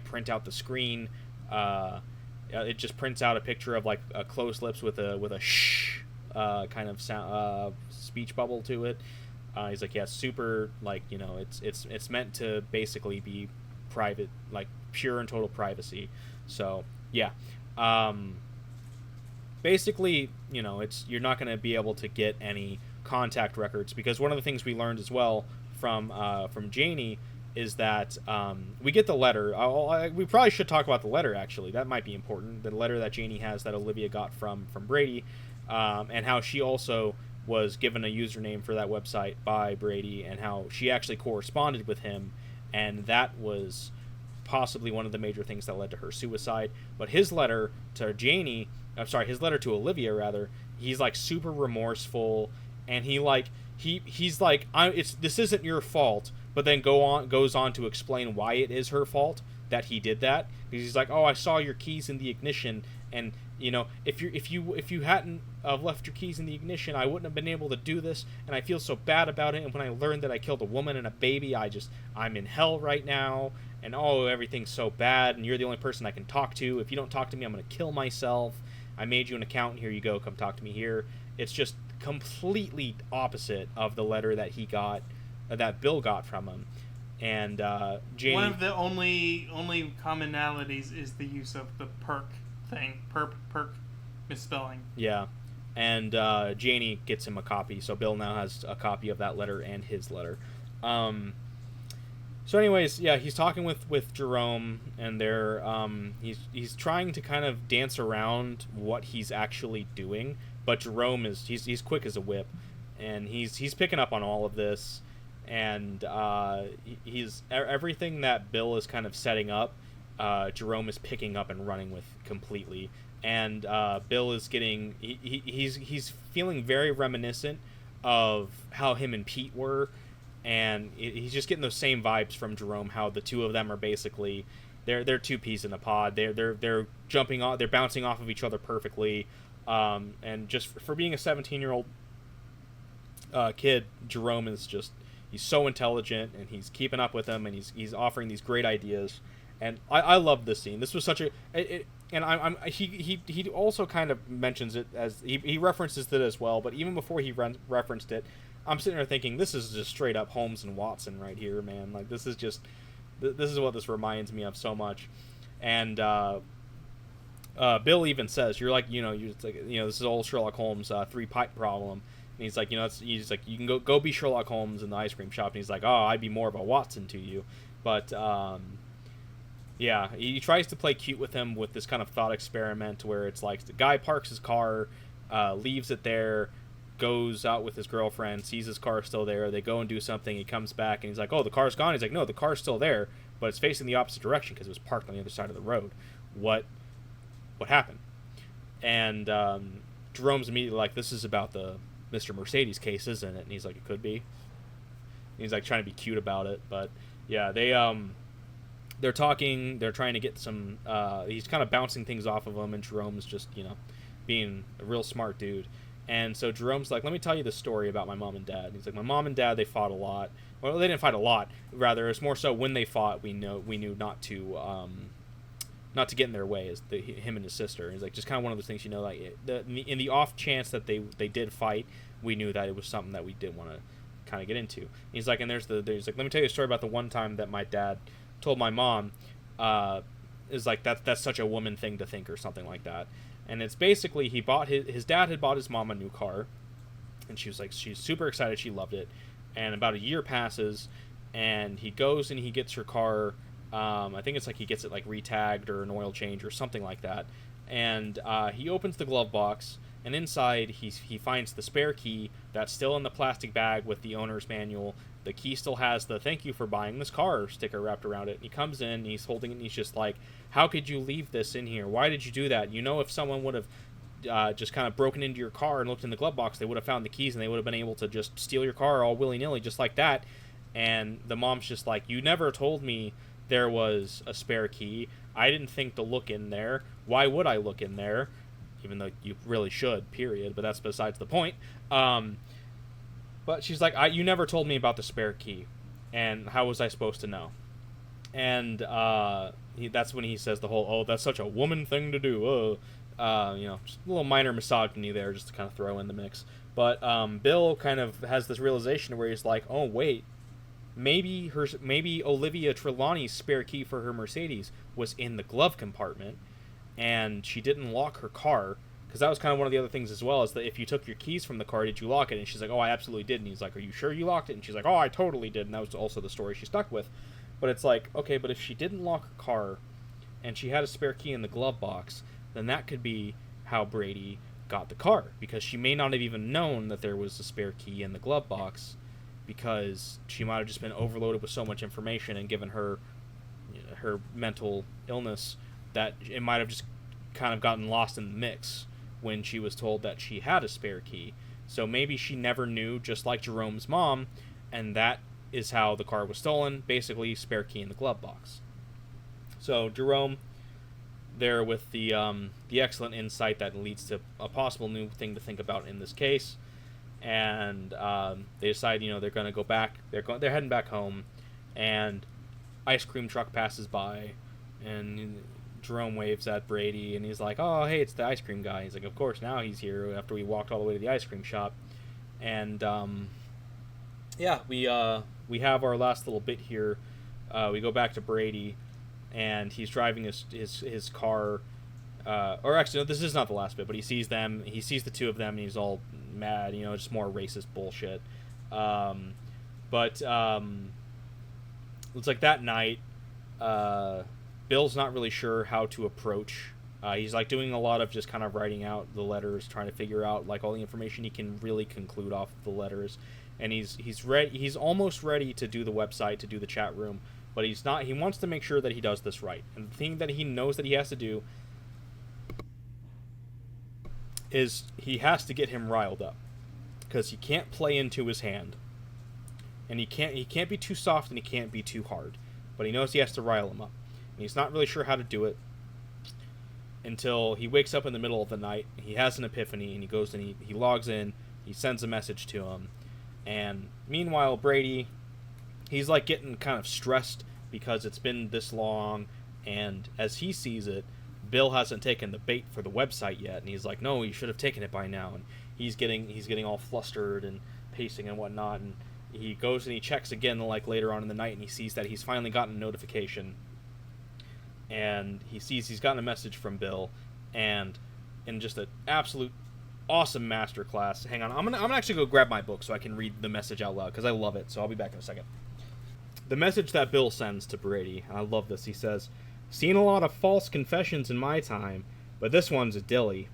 print out the screen. It just prints out a picture of like a closed lips with a shh kind of sound, speech bubble to it. He's like, yeah, super, like, it's meant to basically be private, like pure and total privacy. So yeah. Basically, you're not going to be able to get any contact records, because one of the things we learned as well from Janie is that we get the letter. We probably should talk about the letter, actually. That might be important. The letter that Janie has that Olivia got from Brady, and how she also was given a username for that website by Brady, and how she actually corresponded with him, and that was possibly one of the major things that led to her suicide. But his letter to his letter to Olivia, rather, he's like super remorseful, and he's like, this isn't your fault, but then goes on to explain why it is her fault that he did that. Because he's like, oh, I saw your keys in the ignition, and if you hadn't left your keys in the ignition, I wouldn't have been able to do this, and I feel so bad about it. And when I learned that I killed a woman and a baby, I'm in hell right now, and everything's so bad, and you're the only person I can talk to. If you don't talk to me, I'm gonna kill myself. I made you an account, and here you go, come talk to me here. It's just completely opposite of the letter that he got, that Bill got from him. And Janie, one of the only commonalities is the use of the perk thing, perp misspelling. Yeah, and Janie gets him a copy, so Bill now has a copy of that letter and his letter. So anyways, yeah, he's talking with Jerome, and they're he's trying to kind of dance around what he's actually doing, but Jerome he's quick as a whip, and he's picking up on all of this, and he's everything that Bill is kind of setting up. Jerome is picking up and running with completely, and Bill is getting he's feeling very reminiscent of how him and Pete were, and he's just getting those same vibes from Jerome. How the two of them are basically they're two peas in a pod. They're jumping off, they're bouncing off of each other perfectly, and just for being a 17-year-old kid, Jerome is just he's so intelligent and he's keeping up with them and he's offering these great ideas. And I love this scene. This was such a and he also kind of mentions it as he references it as well. But even before he referenced it, I'm sitting there thinking this is just straight up Holmes and Watson right here, man. Like this is just this is what this reminds me of so much. And Bill even says you're like this is old Sherlock Holmes 3-pipe problem. And he's like he's like you can go be Sherlock Holmes in the ice cream shop. And he's like I'd be more of a Watson to you, but. Yeah, he tries to play cute with him with this kind of thought experiment where it's like the guy parks his car, leaves it there, goes out with his girlfriend, sees his car still there. They go and do something. He comes back and he's like, "Oh, the car's gone." He's like, "No, the car's still there, but it's facing the opposite direction because it was parked on the other side of the road. What happened?" And Jerome's immediately like, "This is about the Mr. Mercedes case, isn't it?" And he's like, "It could be." And he's like trying to be cute about it, but yeah, they're talking, they're trying to get some he's kind of bouncing things off of him, and Jerome's just being a real smart dude. And so Jerome's like, "Let me tell you the story about my mom and dad." And he's like, "My mom and dad, they fought a lot. Well, they didn't fight a lot, rather it's more so when they fought we knew not to get in their way as him and his sister." And he's like, just kind of one of those things, like in the off chance that they did fight, we knew that it was something that we didn't want to kind of get into. And he's like, and there's like, "Let me tell you a story about the one time that my dad told my mom is like that's such a woman thing to think," or something like that. And it's basically he bought his dad had bought his mom a new car, and she was like, she's super excited, she loved it. And about a year passes, and he goes and he gets her car. I think it's like he gets it like retagged or an oil change or something like that. And he opens the glove box, and inside he finds the spare key that's still in the plastic bag with the owner's manual. The key still has the "thank you for buying this car" sticker wrapped around it. And he comes in, and he's holding it, and he's just like, "How could you leave this in here? Why did you do that? If someone would have just kind of broken into your car and looked in the glove box, they would have found the keys, and they would have been able to just steal your car all willy-nilly just like that." And the mom's just like, "You never told me there was a spare key. I didn't think to look in there. Why would I look in there? Even though you really should, period. But that's besides the point." But she's like, "You never told me about the spare key, and how was I supposed to know?" And that's when he says the whole, "Oh, that's such a woman thing to do." Just a little minor misogyny there, just to kind of throw in the mix. But Bill kind of has this realization where he's like, "Oh wait, maybe Olivia Trelawney's spare key for her Mercedes was in the glove compartment, and she didn't lock her car." Because that was kind of one of the other things as well, is that if you took your keys from the car, did you lock it? And she's like, "Oh, I absolutely did." And he's like, "Are you sure you locked it?" And she's like, "Oh, I totally did." And that was also the story she stuck with. But it's like, okay, but if she didn't lock her car and she had a spare key in the glove box, then that could be how Brady got the car. Because she may not have even known that there was a spare key in the glove box, because she might have just been overloaded with so much information, and given her mental illness, that it might have just kind of gotten lost in the mix when she was told that she had a spare key. So maybe she never knew, just like Jerome's mom, and that is how the car was stolen. Basically, spare key in the glove box. So Jerome, there with the excellent insight that leads to a possible new thing to think about in this case, and they decide they're going to go back. They're heading back home, and ice cream truck passes by, and Jerome waves at Brady, and he's like, "Oh, hey, it's the ice cream guy." He's like, "Of course, now he's here," after we walked all the way to the ice cream shop. And we have our last little bit here. We go back to Brady, and he's driving his car. Or actually, no, this is not the last bit, but he sees them. He sees the two of them, and he's all mad. Just more racist bullshit. But it's like that night. Bill's not really sure how to approach He's like doing a lot of just kind of writing out the letters, trying to figure out like all the information he can really conclude off the letters, and he's ready. He's almost ready to do the website, to do the chat room, but he's not. He wants to make sure that he does this right, and the thing that he knows that he has to do is he has to get him riled up, because he can't play into his hand, and he can't be too soft and he can't be too hard, but he knows he has to rile him up, and he's not really sure how to do it until he wakes up in the middle of the night. He has an epiphany, and he goes and he logs in, he sends a message to him, and meanwhile Brady, he's like getting kind of stressed because it's been this long, and as he sees it, Bill hasn't taken the bait for the website yet, and he's like, no, you should have taken it by now, and he's getting all flustered and pacing and whatnot, and he goes and he checks again like later on in the night, and he sees that he's finally gotten a notification, and he sees he's gotten a message from Bill, and in just an absolute awesome masterclass. Hang on, I'm gonna actually go grab my book so I can read the message out loud because I love it. So I'll be back in a second. The message that Bill sends to Brady, I love this. He says, "Seen a lot of false confessions in my time, but this one's a dilly.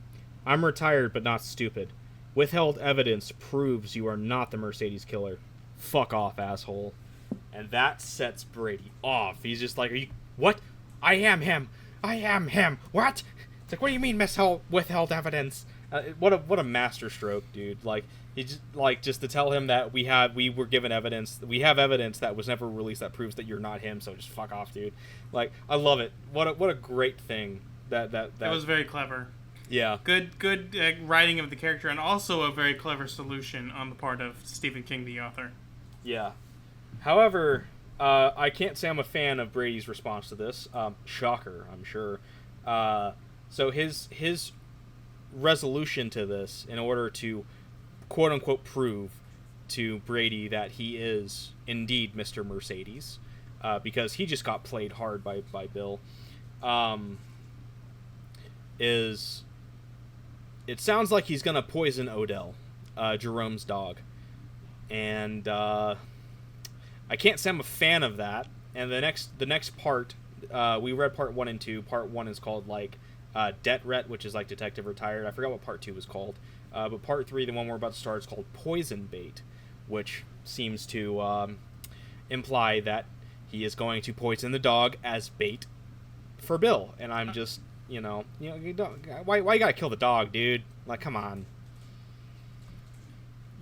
I'm retired but not stupid. Withheld evidence proves you are not the Mercedes killer. Fuck off, asshole." And that sets Brady off. He's just like, "Are you what? I am him. I am him. What?" It's like, "What do you mean withheld evidence?" What a masterstroke, dude. Like he just to tell him that we were given evidence. We have evidence that was never released that proves that you're not him. So just fuck off, dude. Like, I love it. What a great thing that was very clever. Yeah. Good writing of the character, and also a very clever solution on the part of Stephen King, the author. Yeah. However, I can't say I'm a fan of Brady's response to this. Shocker, I'm sure. So his resolution to this, in order to quote unquote prove to Brady that he is indeed Mr. Mercedes, because he just got played hard by Bill, is it sounds like he's gonna poison Odell, Jerome's dog, and I can't say I'm a fan of that. And the next part, we read part 1 and 2. Part 1 is called like Debt Ret, which is like Detective Retired. I forgot what part 2 was called. But part 3, the one we're about to start, is called Poison Bait, which seems to imply that he is going to poison the dog as bait for Bill. And I'm just, you don't, why you gotta kill the dog, dude? Like, come on.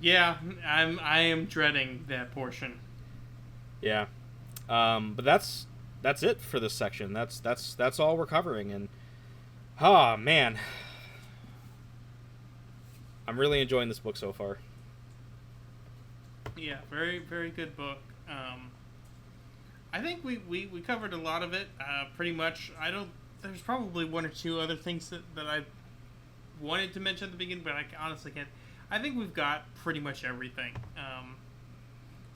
Yeah, I am dreading that portion. Yeah, but that's it for this section. That's all we're covering, and oh man, I'm really enjoying this book so far. Yeah, very very good book. I think we covered a lot of it. Pretty much. There's probably one or two other things that I wanted to mention at the beginning, but I honestly can't. I think we've got pretty much everything.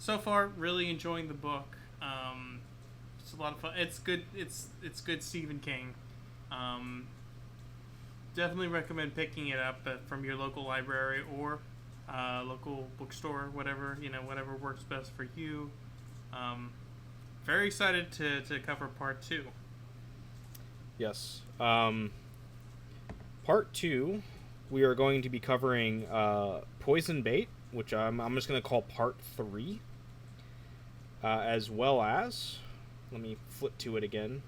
So far, really enjoying the book. It's a lot of fun. It's good. It's good Stephen King. Definitely recommend picking it up from your local library or local bookstore, whatever works best for you. Very excited to cover part 2. Yes. Part 2, we are going to be covering Poison Bait, which I'm just going to call part 3. As well as, let me flip to it again,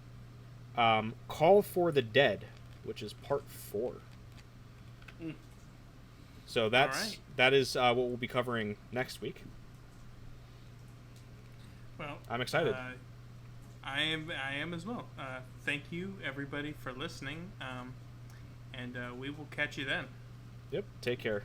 Call for the Dead, which is part 4. So that is what we'll be covering next week. Well, I'm excited. I am as well. Thank you everybody for listening, and we will catch you then. Yep. Take care.